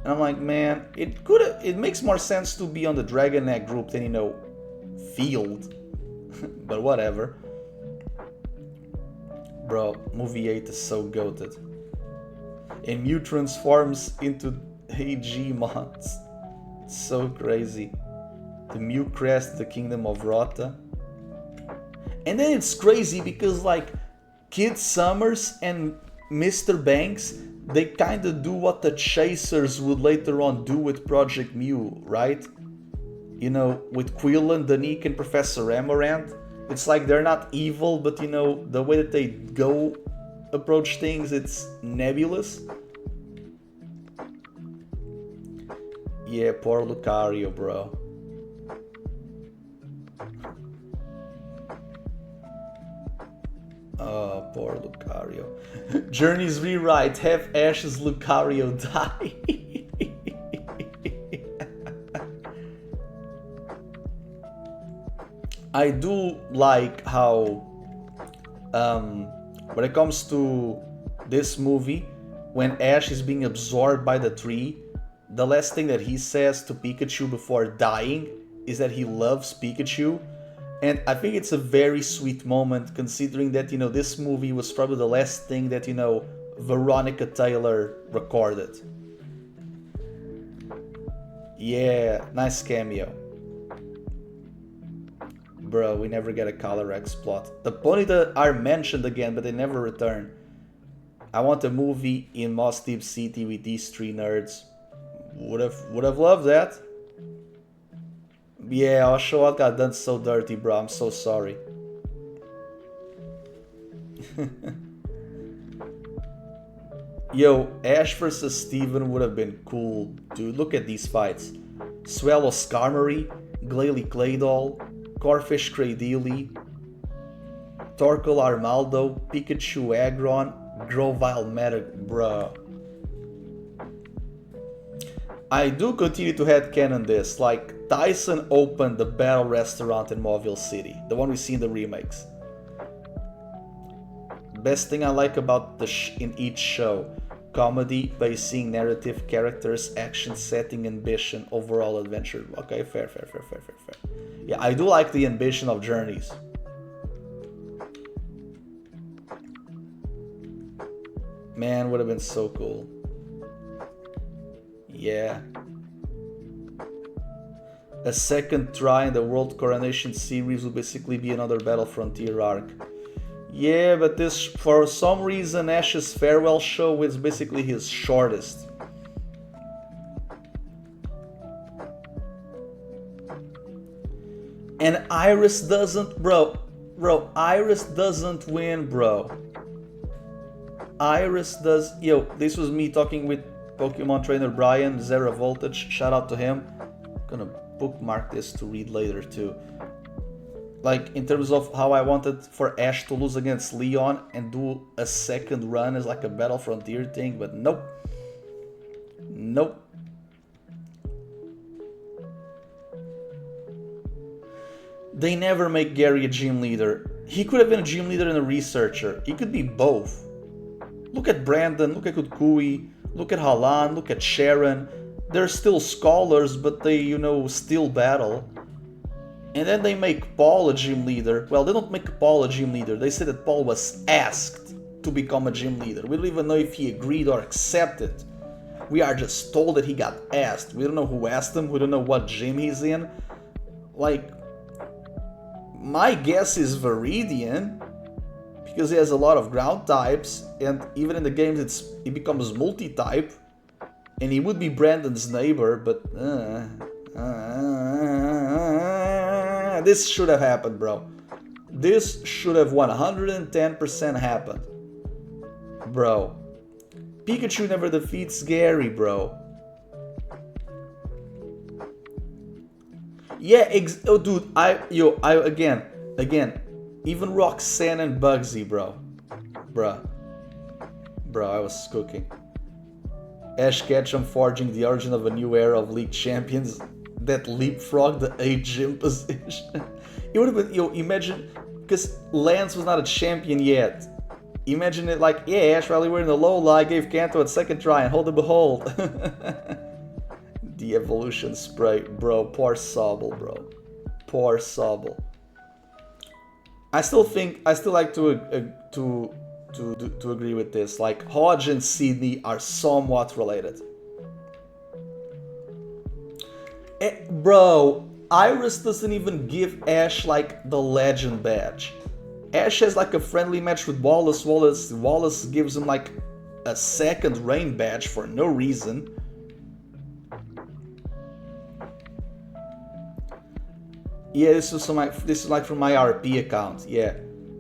and I'm like, man, it makes more sense to be on the Dragon Egg group than, Field, but whatever. Bro, movie 8 is so goated. And Mew transforms into AG mods. It's so crazy. The Mew crest, the Kingdom of Rota. And then it's crazy because, like, Kid Summers and Mr. Banks, they kind of do what the Chasers would later on do with Project Mew, right? You know, with Quillen, Danique, and Professor Amaranth. It's like they're not evil, but you know, the way that they go approach things, it's nebulous. Yeah, poor Lucario, bro. Oh, poor Lucario. Journey's rewrite, have Ash's Lucario die. I do like how, when it comes to this movie, when Ash is being absorbed by the tree, the last thing that he says to Pikachu before dying is that he loves Pikachu. And I think it's a very sweet moment, considering that, you know, this movie was probably the last thing that, you know, Veronica Taylor recorded. Yeah, nice cameo. Bro, we never get a Calyrex plot. The Ponyta are mentioned again, but they never return. I want a movie in Moss Deep City with these three nerds. Would have loved that. Yeah, our show got done so dirty, bro. I'm so sorry. Yo, Ash vs. Steven would have been cool, dude. Look at these fights. Swallow Skarmory, Glalie Claydol, Corfish Cradily, Torkoal Armaldo, Pikachu Aggron, Grovyle Medic, bruh. I do continue to headcanon this, like Tyson opened the Battle Restaurant in Mobile City, the one we see in the remakes. Best thing I like about in each show: comedy, pacing, narrative, characters, action, setting, ambition, overall adventure. Okay, fair. Yeah, I do like the ambition of Journeys. Man, would have been so cool. Yeah. A second try in the World Coronation series will basically be another Battle Frontier arc. Yeah, but this, for some reason, Ash's farewell show is basically his shortest. And Iris doesn't, bro, Iris doesn't win, bro. Iris does, yo, this was me talking with Pokemon trainer Brian, Zero Voltage, shout out to him. I'm gonna bookmark this to read later too. Like, in terms of how I wanted for Ash to lose against Leon and do a second run as like a Battle Frontier thing, but nope. Nope. They never make Gary a gym leader. He could have been a gym leader and a researcher. He could be both. Look at Brandon, look at Kukui, look at Halan, look at Sharon. They're still scholars, but they, you know, still battle. And then they make Paul a gym leader. Well, they don't make Paul a gym leader. They say that Paul was asked to become a gym leader. We don't even know if he agreed or accepted. We are just told that he got asked. We don't know who asked him. We don't know what gym he's in. Like, my guess is Viridian, because he has a lot of ground types, and even in the games he becomes multi-type, and he would be Brandon's neighbor, but this should have happened, bro. This should have 110% happened. Bro. Pikachu never defeats Gary, bro. Yeah, oh dude, again, even Roxanne and Bugsy, bro. Bro, I was cooking. Ash Ketchum forging the origin of a new era of League Champions that leapfrogged the 8 gym position. It would have been, imagine, because Lance was not a champion yet. Imagine it like, yeah, Ash, while we were in the low lie, gave Kanto a second try, and hold and behold. The evolution spray, bro. Poor Sobble, bro. Poor Sobble. I still like to agree with this. Like, Hodge and Sydney are somewhat related. Bro, Iris doesn't even give Ash like the legend badge. Ash has like a friendly match with Wallace. Wallace gives him like a second rain badge for no reason. Yeah, this is like from my RP account. Yeah,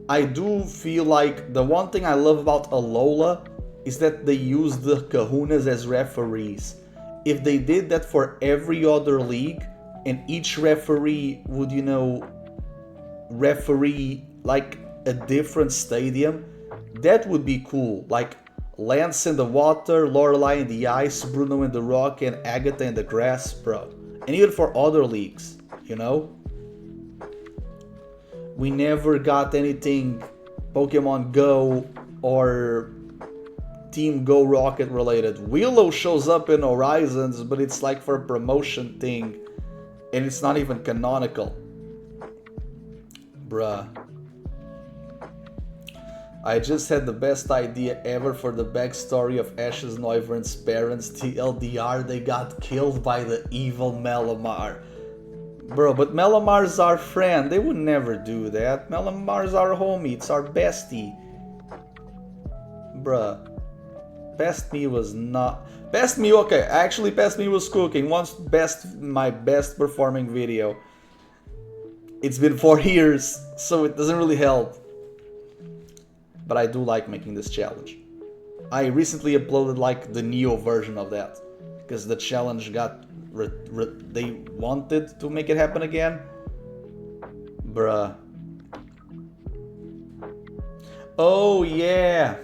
I do feel like the one thing I love about Alola is that they use the kahunas as referees. If they did that for every other league, and each referee would, you know, referee like a different stadium, that would be cool. Like Lance in the water, Lorelei in the ice, Bruno in the rock, and Agatha in the grass, bro. And even for other leagues, you know? We never got anything Pokemon Go or Team Go Rocket related. Willow shows up in Horizons, but it's like for a promotion thing, and it's not even canonical. Bruh. I just had the best idea ever for the backstory of Ash's and Wyvern's parents. TLDR, they got killed by the evil Malamar. Bro, but Malamar's our friend. They would never do that. Malamar's our homie. It's our bestie. Bruh. Best Me was not... Best Me, okay. Actually, Best Me was cooking. Once my best performing video. It's been 4 years, so it doesn't really help. But I do like making this challenge. I recently uploaded like the Neo version of that. Because the challenge got... they wanted to make it happen again. Bruh. Oh yeah.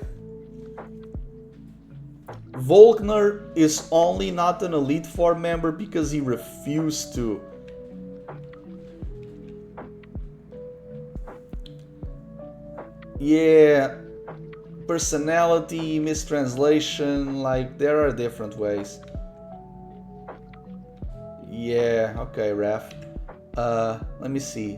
Volkner is only not an Elite Four member because he refused to. Yeah. Personality, mistranslation, like there are different ways. Yeah, okay, Raf. Let me see.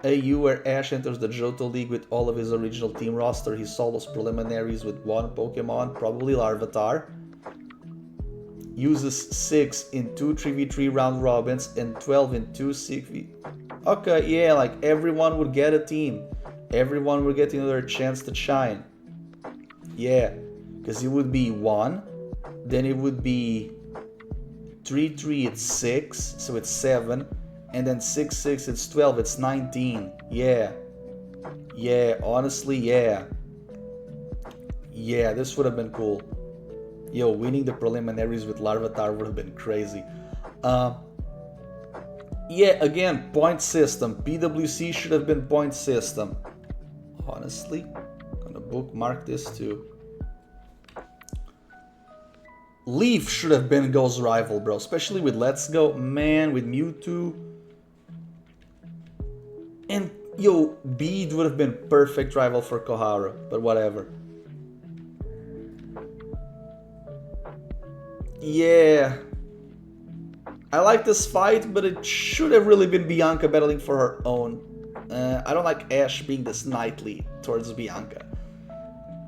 AU where Ash enters the Johto League with all of his original team roster. He solos preliminaries with 1 Pokemon, probably Larvitar. Uses 6 in 2 3v3 round robins and 12 in 2 6v... Okay, yeah, like everyone would get a team. Everyone would get another chance to shine. Yeah, because it would be 1. Then it would be 3-3, it's 6, so it's 7. And then 6-6, it's 12, it's 19. Yeah. Yeah, honestly, yeah. Yeah, this would have been cool. Yo, winning the preliminaries with Larvitar would have been crazy. Yeah, again, point system. PWC should have been point system. Honestly, I'm gonna bookmark this too. Leaf should have been Go's rival, bro. Especially with Let's Go. Man, with Mewtwo. And, yo, Bede would have been perfect rival for Koharu. But whatever. Yeah. I like this fight, but it should have really been Bianca battling for her own. I don't like Ash being this knightly towards Bianca.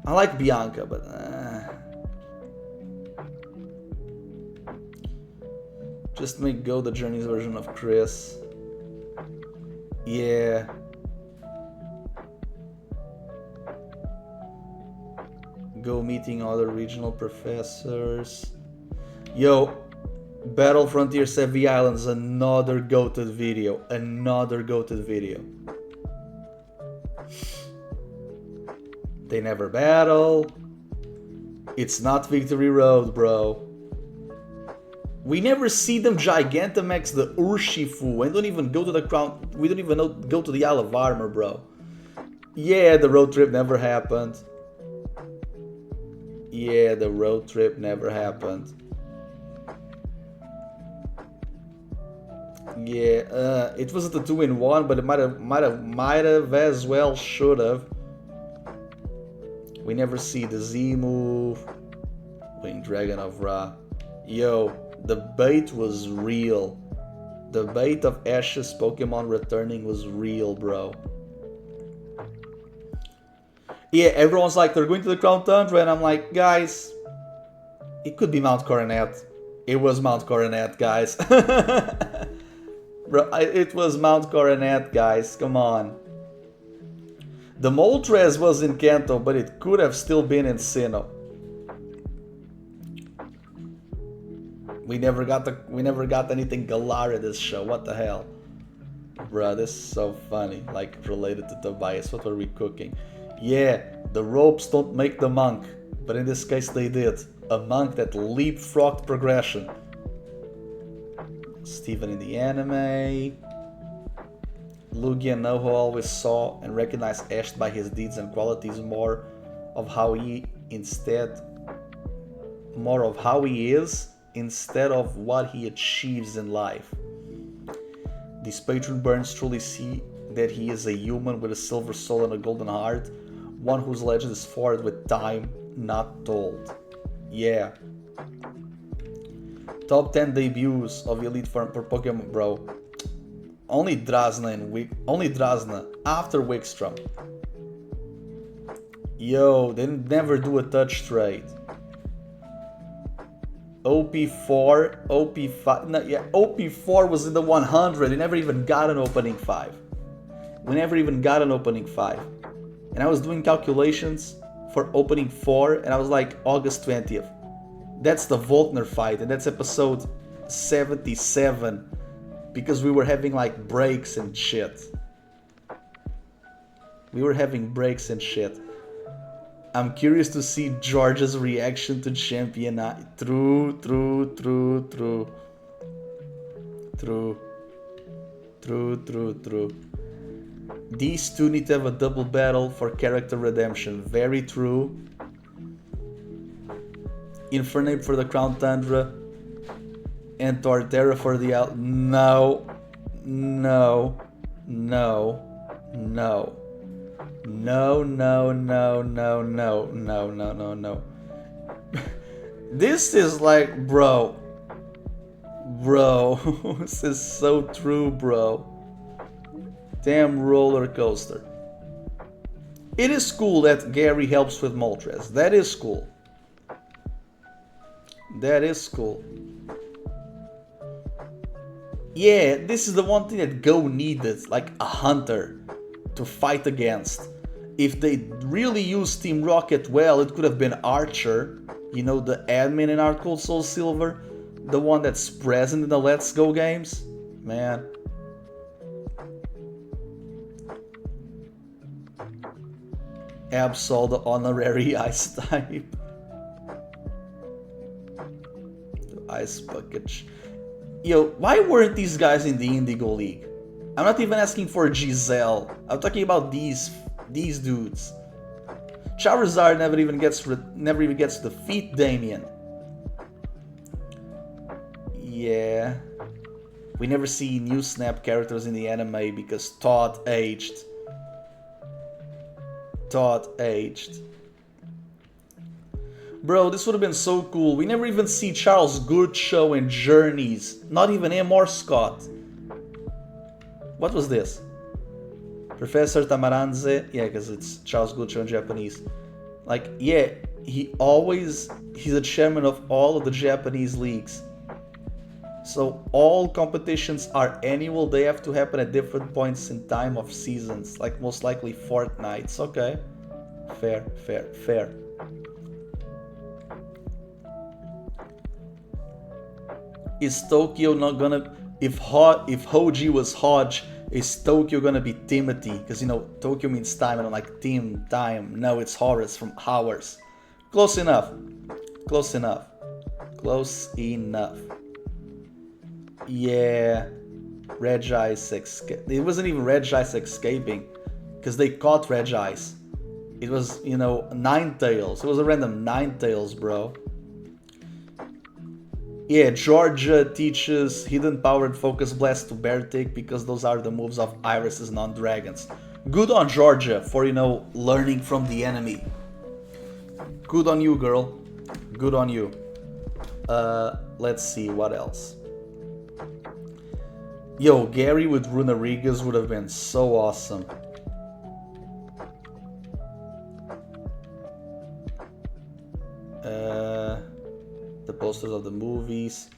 I like Bianca, but... Just make Go the Journey's version of Chris. Yeah. Go meeting other regional professors. Yo, Battle Frontier Sevi Islands, another goated video. Another goated video. They never battle. It's not Victory Road, bro. We never see them Gigantamax the Urshifu. We don't even go to the crown. We don't even go to the Isle of Armor, bro. Yeah, the road trip never happened. Yeah, the road trip never happened. Yeah, it wasn't a 2-in-1, but it might have as well should have. We never see the Z move. Winged Dragon of Ra. Yo, the bait was real. The bait of Ash's Pokemon returning was real, bro. Yeah, everyone's like, they're going to the Crown Tundra, and I'm like, guys, it could be Mount Coronet. It was Mount Coronet, guys. Bro, it was Mount Coronet, guys. Come on. The Moltres was in Kanto, but it could have still been in Sinnoh. We never got anything Galar this show. What the hell? Bruh, this is so funny. Like, related to Tobias. What were we cooking? Yeah, the ropes don't make the monk. But in this case they did. A monk that leapfrogged progression. Steven in the anime. Lugia and Noho always saw and recognized Ash by his deeds and qualities, more of how he is instead of what he achieves in life. These patron burns truly see that he is a human with a silver soul and a golden heart, one whose legend is forged with time, not told. Yeah. Top 10 debuts of Elite Form per Pokemon, bro. Only Drasna after Wickstrom. Yo, they never do a touch trade. OP4, OP5, no, yeah, OP4 was in the 100. They never even got an opening 5. We never even got an opening 5. And I was doing calculations for opening 4, and I was like, August 20th. That's the Volkner fight, and that's episode 77. Because we were having like breaks and shit. I'm curious to see George's reaction to Champion. True. These two need to have a double battle for character redemption. Very true. Infernape for the Crown Tundra. And Torterra for the out. No. This is like, bro. This is so true, bro. Damn roller coaster. It is cool that Gary helps with Moltres. That is cool. Yeah, this is the one thing that Go needed, like a hunter to fight against. If they really used Team Rocket well, it could have been Archer, you know, the admin in Art Cold Soul Silver, the one that's present in the Let's Go games. Man. Absol, the honorary ice type. Ice bucket. Yo, why weren't these guys in the Indigo League? I'm not even asking for Giselle. I'm talking about these dudes. Charizard never even gets to defeat Damien. Yeah. We never see new Snap characters in the anime because Todd aged. Bro, this would have been so cool. We never even see Charles Good show in Journeys. Not even him or Scott. What was this? Professor Tamaranze? Yeah, because it's Charles Good show in Japanese. Like, yeah, he's a chairman of all of the Japanese leagues. So all competitions are annual. They have to happen at different points in time of seasons. Like most likely fortnights. Okay. Fair. Is Tokyo not gonna... If Hoji was Hodge, is Tokyo gonna be Timothy? Because, you know, Tokyo means time, and I'm like, team, time. No, it's Horace from Hours. Close enough. Yeah. Regice escaped. It wasn't even Regice escaping. Because they caught Regice. It was, you know, Ninetales. It was a random Ninetales, bro. Yeah, Georgia teaches Hidden Power and Focus Blast to Beartic because those are the moves of Iris's non-dragons. Good on Georgia for, you know, learning from the enemy. Good on you, girl. Good on you. Let's see, what else? Yo, Gary with Runarigas would have been so awesome. The posters of the movies.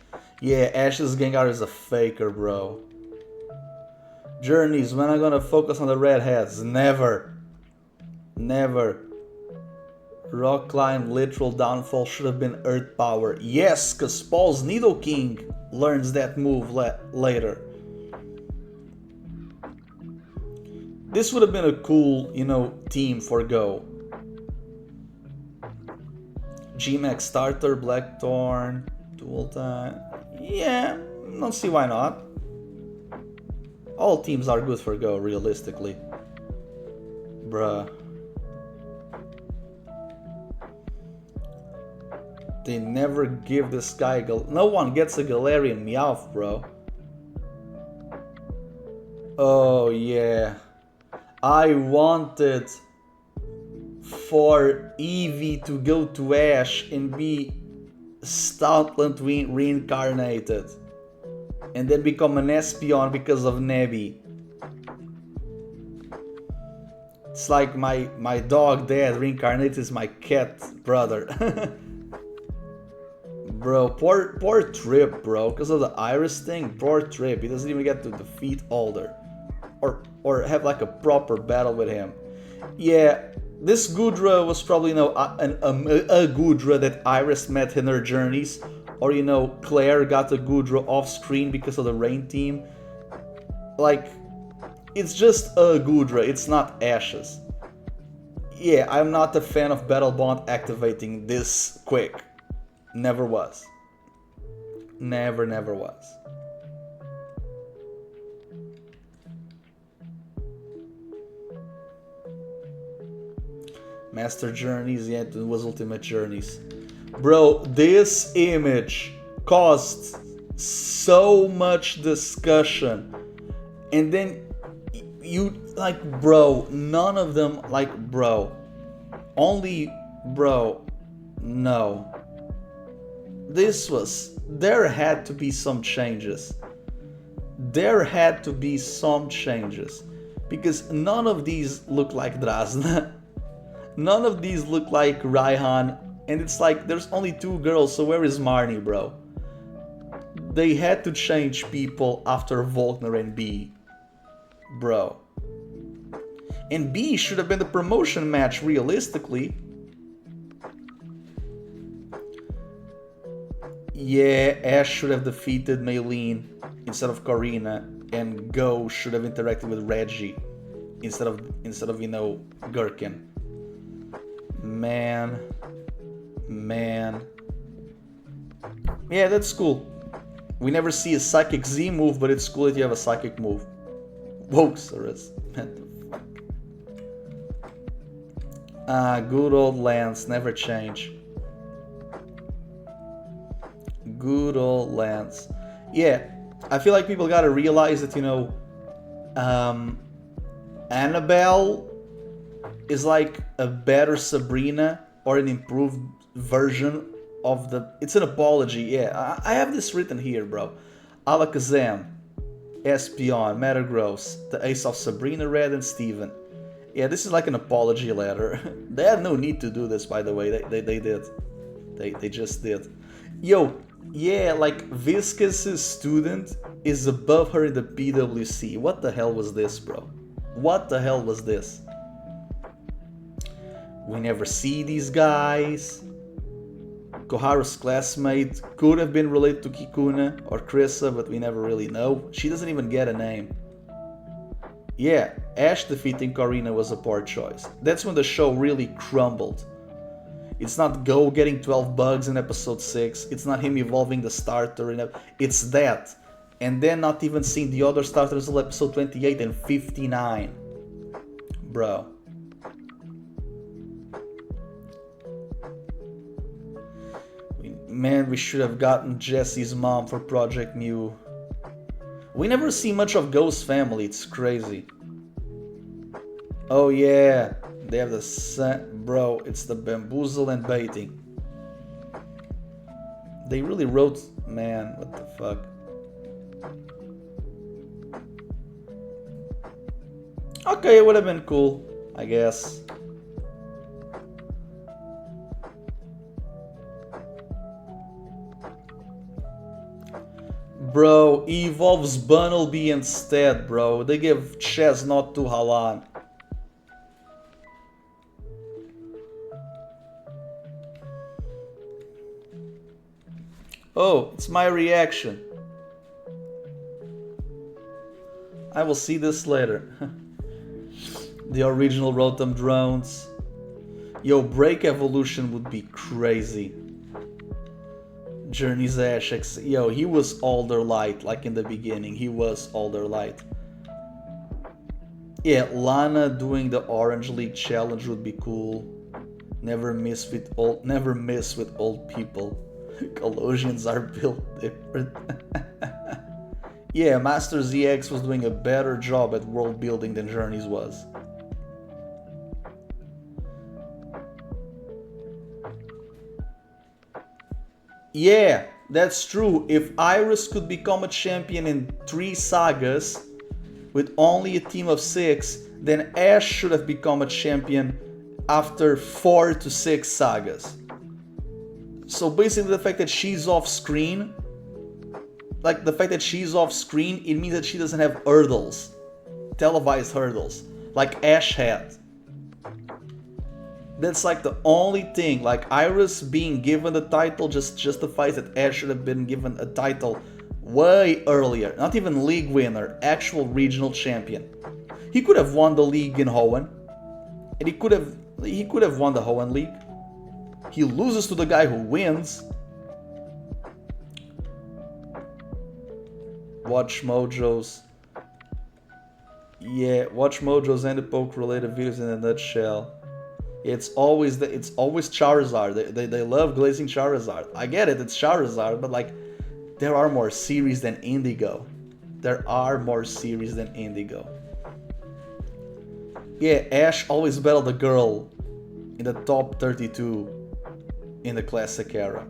Yeah, Ash's Gengar is a faker, bro. Journeys, when am I gonna focus on the redheads? Never. Never. Rock Climb literal downfall should have been Earth Power. Yes, cause Paul's Nidoking learns that move later. This would have been a cool, you know, team for Go. G-Max starter, Blackthorn, dual time. Yeah, don't see why not. All teams are good for Go, realistically. Bruh. They never give this guy... No one gets a Galarian Meowth, bro. Oh, yeah. I wanted for Eevee to go to Ash and be Stoutland reincarnated. And then become an Espeon because of Nebby. It's like my dog dad reincarnated as my cat brother. Bro, poor Trip, bro. Because of the Iris thing, poor Trip. He doesn't even get to defeat Alder. Or have like a proper battle with him. Yeah, this Goodra was probably, you know, a Goodra that Iris met in her journeys. Or, you know, Claire got a Goodra off screen because of the Rain team. Like, it's just a Goodra, it's not Ashes. Yeah, I'm not a fan of Battle Bond activating this quick. Never was. Never was. Master Journeys, yeah, it was Ultimate Journeys. Bro, this image caused so much discussion. And then you, like, bro, none of them, like, bro. Only, bro, no. This was, there had to be some changes. There had to be some changes. Because none of these look like Drazna. None of these look like Raihan. And it's like, there's only 2 girls, so where is Marnie, bro? They had to change people after Volkner and B. Bro. And B should have been the promotion match, realistically. Yeah, Ash should have defeated Maylene instead of Karina, and Go should have interacted with Reggie instead of you know, Gherkin. Man. Yeah, that's cool. We never see a Psychic Z move, but it's cool that you have a Psychic move. Whoa, Saris. What the fuck? Good old Lance, never change. Good old Lance. Yeah, I feel like people gotta realize that, you know, Annabelle is like a better Sabrina or an improved version of the... It's an apology, yeah. I have this written here, bro. Alakazam, Espeon, Metagross, the Ace of Sabrina Red, and Steven. Yeah, this is like an apology letter. They had no need to do this, by the way. They did. They just did. Yo, yeah, like Viscus's student is above her in the PWC. What the hell was this, bro? What the hell was this? We never see these guys. Koharu's classmate could have been related to Kikuna or Krissa, but we never really know. She doesn't even get a name. Yeah, Ash defeating Karina was a poor choice. That's when the show really crumbled. It's not Go getting 12 bugs in episode 6. It's not him evolving the starter. It's that. And then not even seeing the other starters until episode 28 and 59. Bro. Man, we should have gotten Jesse's mom for Project Mew. We never see much of Go's family, it's crazy. Oh yeah, they have the... Bro, it's the bamboozle and baiting. They really wrote... Man, what the fuck. Okay, it would have been cool, I guess. Bro, he evolves Bunnelby instead, bro. They give Chesnaught to Halan. Oh, it's my reaction. I will see this later. The original Rotom drones. Yo, Break Evolution would be crazy. Journey's Ash, yo, he was Alder Light, like in the beginning, he was Alder Light. Yeah, Lana doing the Orange League challenge would be cool. Never miss with old people. Colossians are built different. Yeah, Master ZX was doing a better job at world building than Journeys was. Yeah, that's true. If Iris could become a champion in 3 sagas with only a team of 6, then Ash should have become a champion after 4 to 6 sagas. So basically the fact that she's off screen, it means that she doesn't have hurdles, televised hurdles, like Ash had. That's like the only thing. Like Iris being given the title just justifies that Ash should have been given a title way earlier. Not even league winner, actual regional champion. He could have won the league in Hoenn, and he could have won the Hoenn League. He loses to the guy who wins. Watch Mojo's. Yeah, watch Mojo's Anipoke related videos in a nutshell. It's always Charizard. They love glazing Charizard. I get it, it's Charizard, but like there are more series than Indigo. There are more series than Indigo. Yeah, Ash always battled a girl in the top 32 in the classic era.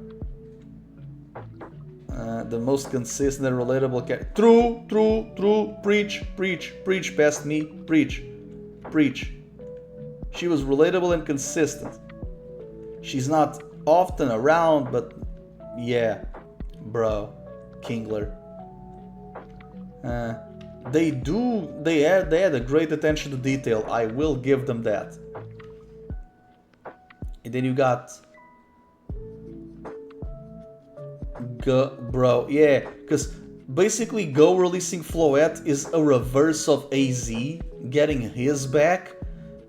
The most consistent and relatable character. True. Preach past me. Preach. She was relatable and consistent. She's not often around, but yeah, bro, Kingler. They had a great attention to detail. I will give them that. And then you got bro, yeah, because basically Go releasing Floette is a reverse of AZ getting his back,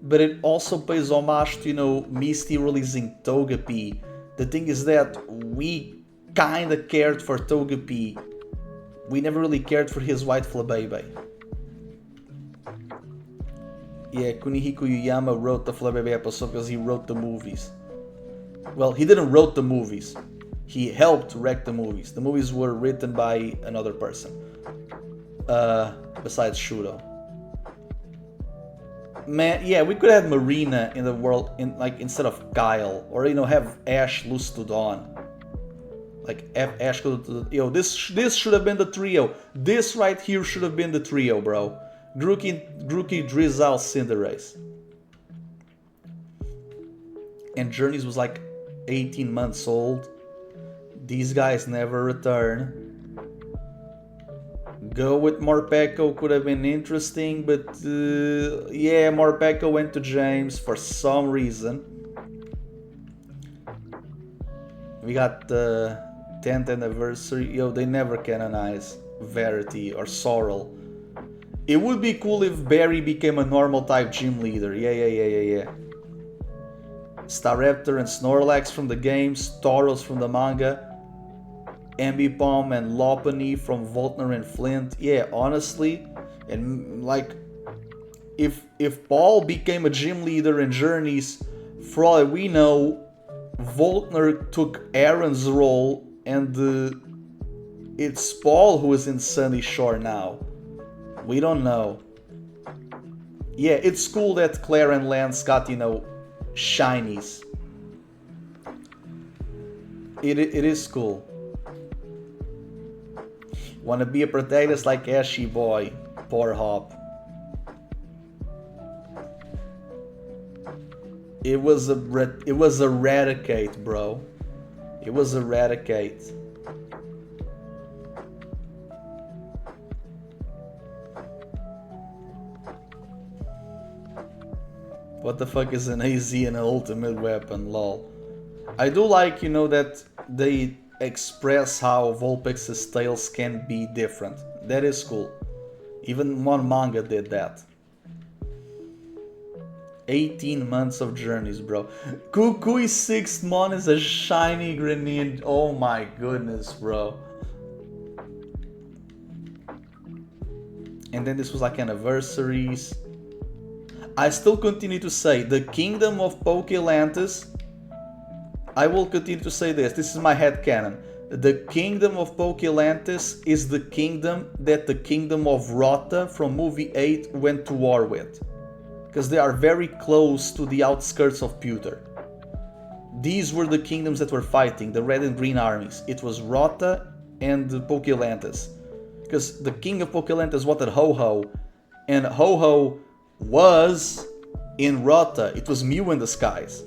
but it also pays homage to, you know, Misty releasing Togepi. The thing is that we kinda cared for Togepi. We never really cared for his white Flabébé. Yeah, Kunihiko Yuyama wrote the Flabébé episode because he wrote the movies. Well, he didn't wrote the movies. He helped write the movies. The movies were written by another person. Besides Shudo. Man, yeah, we could have Marina in the world, instead of Kyle, or, you know, have Ash lose to Dawn. Like have Ash go to the, this should have been the trio. This right here should have been the trio, bro. Grookey, Drizzle, Cinderace. And Journeys was like 18 months old. These guys never return. Go with Morpeko could have been interesting, but yeah, Morpeko went to James for some reason. We got the 10th anniversary. Yo, they never canonize Verity or Sorrel. It would be cool if Barry became a normal type gym leader. Yeah. Staraptor and Snorlax from the games, Tauros from the manga, Ambipom and Lopunny from Voltner and Flint. Yeah, honestly, and like, if Paul became a gym leader in Journeys, for all we know, Voltner took Aaron's role, and it's Paul who is in Sunny Shore now. We don't know. Yeah, it's cool that Claire and Lance got, you know, shinies. It is cool. Wanna be a protagonist like Ashy Boy. Poor Hop. It was Eradicate, bro. It was Eradicate. What the fuck is an AZ and an ultimate weapon, lol. I do like, you know, that they express how Vulpix's tails can be different. That is cool. Even one manga did that. 18 months of journeys, bro. Kukui's 6th month is a shiny Greninja. Oh my goodness, bro. And then this was like anniversaries. I still continue to say the kingdom of Pokelantis. I will continue to say this. This is my headcanon. The kingdom of Pokelantis is the kingdom that the kingdom of Rota from movie 8 went to war with. Because they are very close to the outskirts of Pewter. These were the kingdoms that were fighting, the red and green armies. It was Rota and Pokelantis. Because the king of Pokelantis wanted Ho-Ho, and Ho-Ho was in Rota. It was Mew in the skies.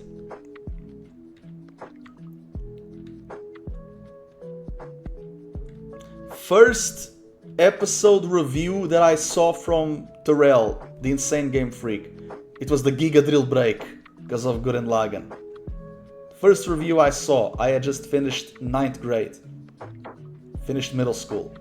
First episode review that I saw from Terrell, the insane game freak. It was the Giga Drill break because of Gurren Lagann. First review I saw, I had just finished 9th grade. Finished middle school.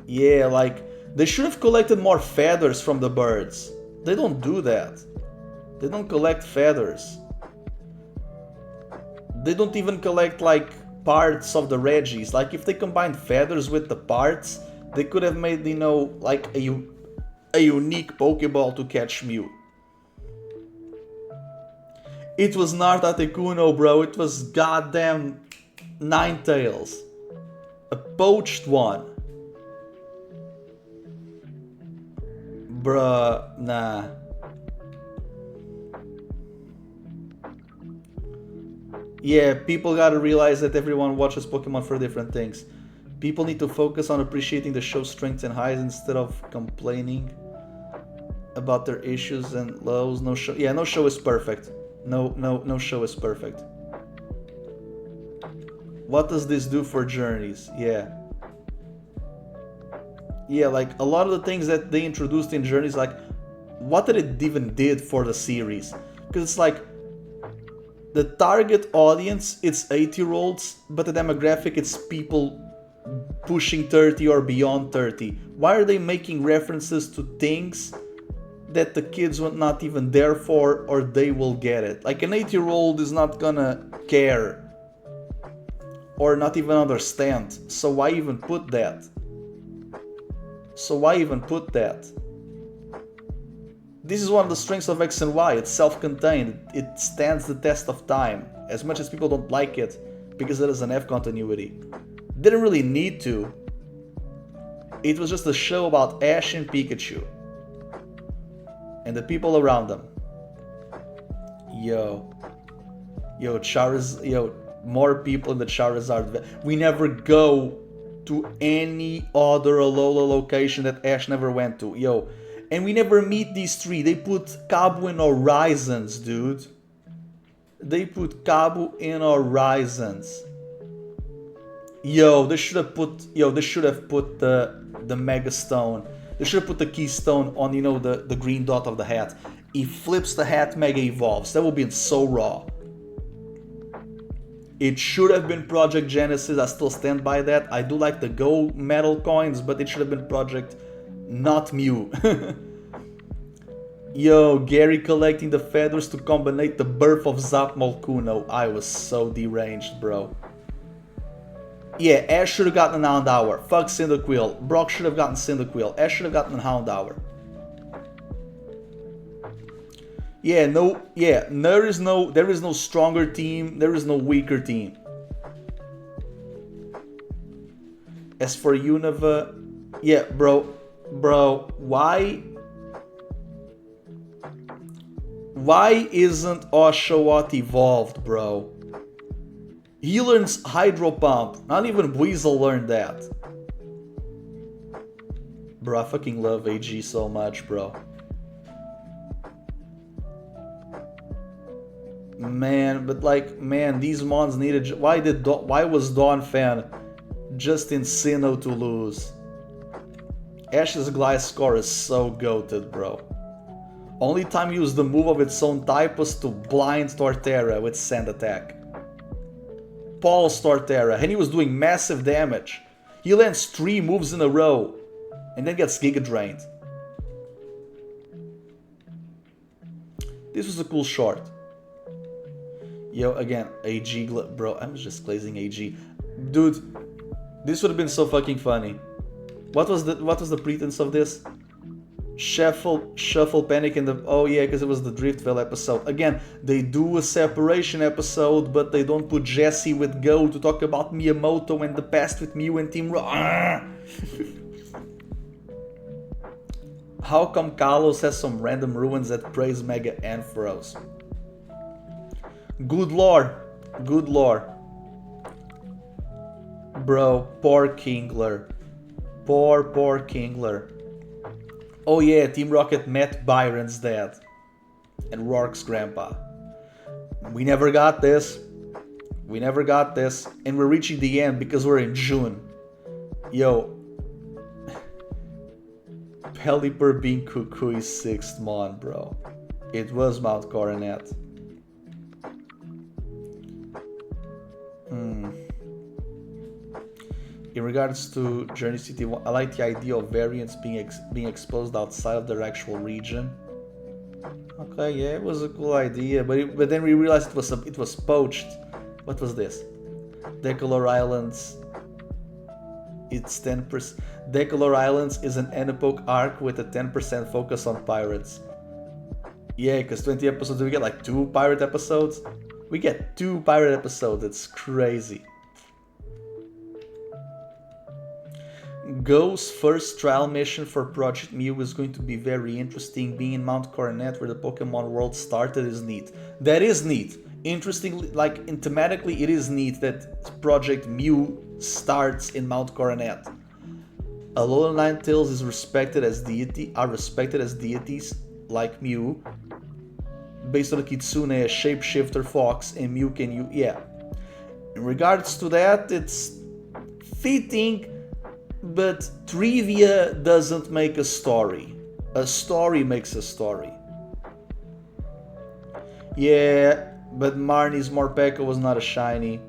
Yeah, like, they should have collected more feathers from the birds. They don't do that. They don't collect feathers. They don't even collect, like, parts of the Regis. Like, if they combined feathers with the parts, they could have made, you know, like a unique Pokeball to catch Mew. It was not Articuno, bro. It was goddamn Ninetales. A poached one. Bruh, nah. Yeah, people gotta realize that everyone watches Pokemon for different things. People need to focus on appreciating the show's strengths and highs instead of complaining about their issues and lows. No show, yeah, no show is perfect. No show is perfect. What does this do for journeys? Yeah. Yeah, like a lot of the things that they introduced in journeys, like what did it even did for the series? Because it's like the target audience, it's 8-year-olds, but the demographic, it's people pushing 30 or beyond 30. Why are they making references to things that the kids were not even there for, or they will get it? Like an 8-year-old is not gonna care or not even understand. So why even put that? This is one of the strengths of X and Y. It's self-contained. It stands the test of time. As much as people don't like it because it is an F continuity. Didn't really need to. It was just a show about Ash and Pikachu. And the people around them. Yo, more people in the Charizard. We never go to any other Alola location that Ash never went to. Yo, and we never meet these three. They put Kabu in Horizons, dude. They put Kabu in Horizons. Yo, they should have put the Mega Stone. They should have put the Keystone on, you know, the green dot of the hat. He flips the hat, Mega Evolves. That would be so raw. It should have been Project Genesis. I still stand by that. I do like the Go Metal coins, but it should have been Project, not Mew. Yo, Gary collecting the feathers to combinate the birth of Zapmalkuno. I was so deranged, bro. Yeah, Ash should have gotten an Houndour. Fuck Cyndaquil. Brock should have gotten Cyndaquil. Ash should have gotten a Houndour. Yeah, there is no stronger team, there is no weaker team. As for Unova, yeah, bro, why isn't Oshawott evolved, bro? He learns Hydro Pump. Not even Weasel learned that. Bro, I fucking love AG so much, bro. Man, but like, man, these mons needed. Why was Dawn Fan just in Sinnoh to lose? Ash's Glyce score is so goated, bro. Only time he used the move of its own type was to blind Torterra with Sand Attack. Pulse Torterra, and he was doing massive damage. He lands 3 moves in a row, and then gets Giga Drained. This was a cool short. Yo, again, AG, bro, I'm just glazing AG. Dude, this would have been so fucking funny. What was the pretense of this? Shuffle Panic in the... Oh yeah, because it was the Driftvale episode. Again, they do a separation episode, but they don't put Jesse with Go to talk about Miyamoto and the past with Mew and Team How come Kalos has some random ruins that praise Mega Ampharos? Good lore. Good lore. Bro, poor Kingler. Poor Kingler. Oh yeah, Team Rocket met Byron's dad. And Rourke's grandpa. We never got this. We never got this. And we're reaching the end because we're in June. Yo. Pelipper being Kukui's 6th Mon, bro. It was Mount Coronet. In regards to Journey City, I like the idea of variants being exposed outside of their actual region. Okay, yeah, it was a cool idea, but then we realized it was poached. What was this? Decolor Islands. It's 10%. Decolor Islands is an Anipoke arc with a 10% focus on pirates. Yeah, because 20 episodes, we get like 2 pirate episodes? We get 2 pirate episodes, it's crazy. Go's first trial mission for Project Mew is going to be very interesting. Being in Mount Coronet where the Pokemon world started is neat. That is neat. Interestingly, like thematically, it is neat that Project Mew starts in Mount Coronet. Alola Ninetales is respected as deities like Mew, based on a Kitsune, a shapeshifter fox, and Mew can use. Yeah. In regards to that, it's fitting, but trivia doesn't make a story. A story makes a story. Yeah, but Marnie's Morpeko was not a shiny.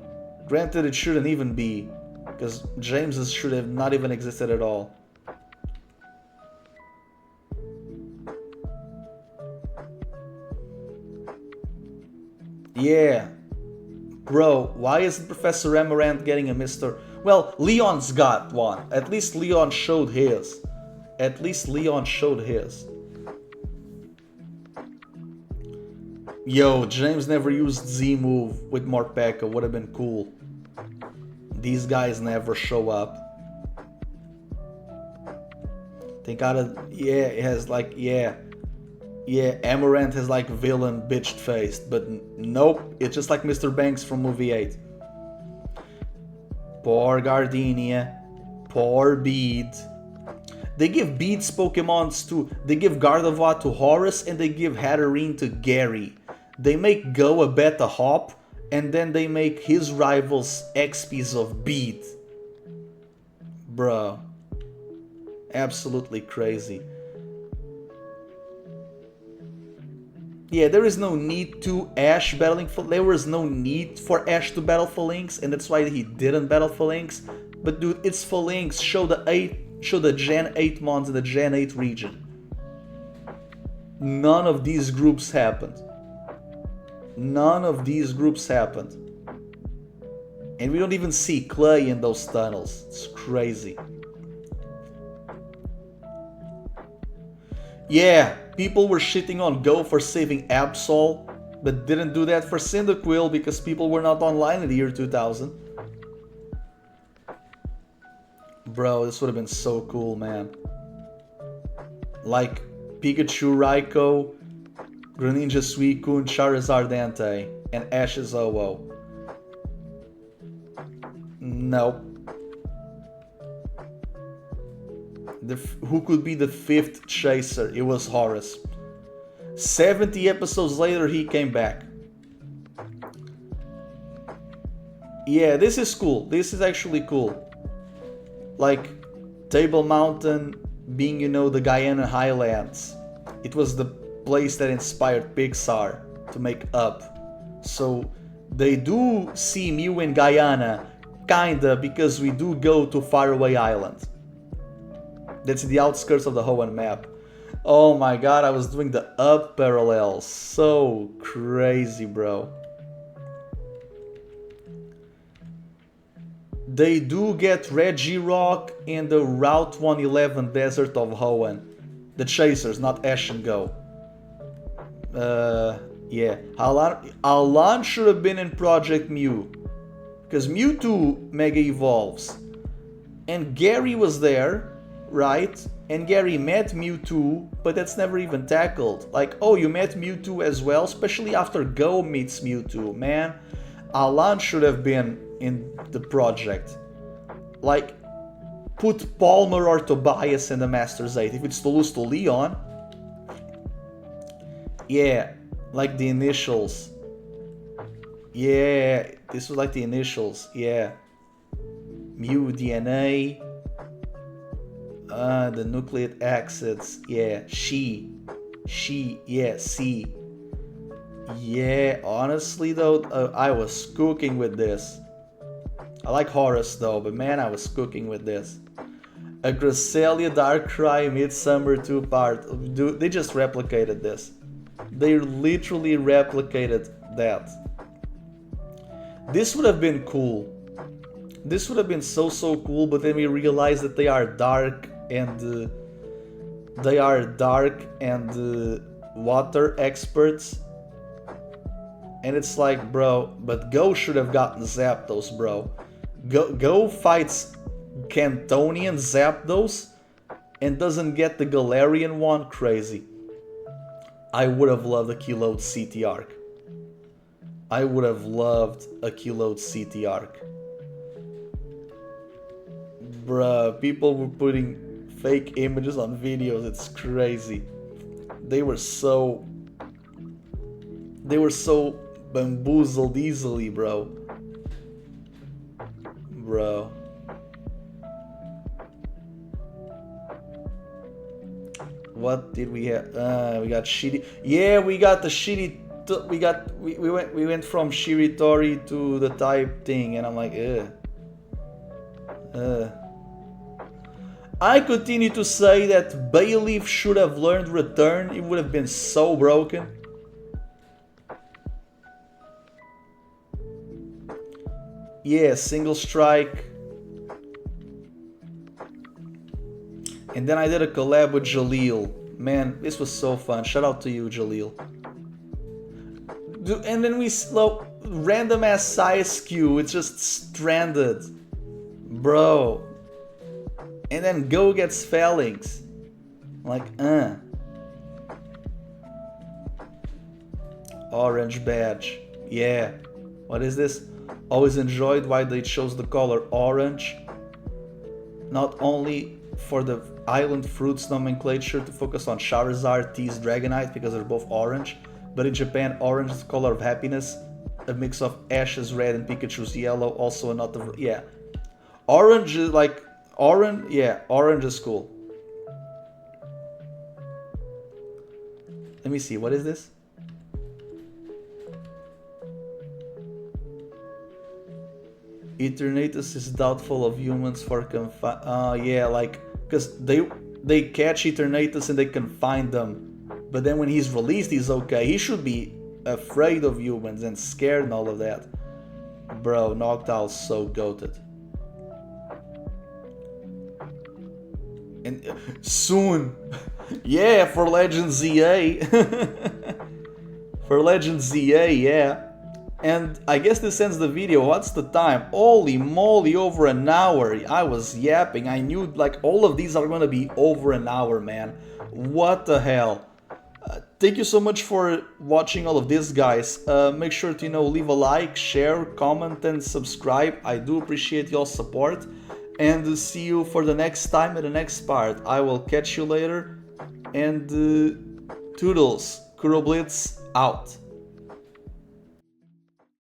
Granted, it shouldn't even be, because James's should have not even existed at all. Yeah. Bro, why isn't Professor Amaranth getting a Mr. Well, Leon's got one. At least Leon showed his. At least Leon showed his. Yo, James never used Z-move with Morpeko. Would have been cool. These guys never show up. Think out of... Yeah, it has like... Yeah, Amaranth has like villain bitched faced, but nope, it's just like Mr. Banks from movie 8. Poor Gardenia, poor Bede. They give Bede's Pokemons to... They give Gardevoir to Horus and they give Hatterene to Gary. They make Go a beta hop and then they make his rivals XPs of Bede. Bro. Absolutely crazy. Yeah, there is no need to Ash battling for... There was no need for Ash to battle for Lynx, and that's why he didn't battle for Lynx. But dude, it's for Lynx. Show the Gen 8 mons in the Gen 8 region. None of these groups happened. None of these groups happened. And we don't even see Clay in those tunnels. It's crazy. Yeah, people were shitting on Go for saving Absol, but didn't do that for Cyndaquil because people were not online in the year 2000. Bro, this would have been so cool, man. Like Pikachu, Raikou, Greninja, Suicune, Charizard, Entei, and Ash's OO. Nope. Who could be the 5th chaser? It was Horus. 70 episodes later, he came back. Yeah, this is cool. This is actually cool. Like, Table Mountain being, you know, the Guyana Highlands. It was the place that inspired Pixar to make Up. So they do see Mew in Guyana, kinda, because we do go to Faraway Island. That's the outskirts of the Hoenn map. Oh my god, I was doing the Up parallels. So crazy, bro. They do get Regirock in the Route 111 Desert of Hoenn. The Chasers, not Ash and Go. Yeah. Alan should have been in Project Mew. Because Mewtwo Mega Evolves. And Gary was there, right? And Gary met Mewtwo, but that's never even tackled. Like, oh, you met Mewtwo as well? Especially after Go meets Mewtwo, man. Alan should have been in the project. Like, put Palmer or Tobias in the Masters 8. If it's to lose to Leon, yeah, like the initials. Yeah, this was like the initials, yeah. Mew DNA. The nucleic acids, yeah. She, yeah, C. Yeah, honestly though, I was cooking with this. I like Horus though, but man, I was cooking with this. A Gracelia Darkrai Midsummer 2-part. Dude, they just replicated this. They literally replicated that. This would have been cool. This would have been so cool, but then we realized that they are dark and water experts. And it's like, bro, but Go should have gotten Zapdos, bro. Go fights Cantonian Zapdos and doesn't get the Galarian one. Crazy. I would have loved a Keylode CT arc. I would have loved a Keylode CT arc. Bruh, people were putting fake images on videos. It's crazy. They were so bamboozled easily, bro. Bro. What did we have? We got shitty. Yeah, we got the shitty. We went from Shiritori to the type thing, and I'm like, I continue to say that Bayleaf should have learned Return. It would have been so broken. Yeah, Single Strike. And then I did a collab with Jaleel. Man, this was so fun. Shout out to you, Jaleel. And then we slow random ass Size-Q. It's just stranded. Bro. And then Go gets Phalanx. Like, Orange badge. Yeah. What is this? Always enjoyed why they chose the color orange. Not only for the island fruits nomenclature to focus on Charizard, Tease, Dragonite because they're both orange, but in Japan orange is the color of happiness, a mix of Ash's red and Pikachu's yellow, also a nut of, yeah. Orange is like, orange, yeah, orange is cool. Let me see, what is this? Eternatus is doubtful of humans for yeah, like, because they catch Eternatus and they confine them, but then when he's released he's okay. He should be afraid of humans and scared and all of that. Bro, Noctowl's so goated. And soon, yeah, for Legend ZA. For Legend ZA, yeah. And I guess this ends the video. What's the time? Holy moly, over an hour. I was yapping. I knew like all of these are gonna be over an hour, man. What the hell? Thank you so much for watching all of this, guys. Make sure to, leave a like, share, comment, and subscribe. I do appreciate your support. And see you for the next time in the next part. I will catch you later. And toodles. KuroBlitz out.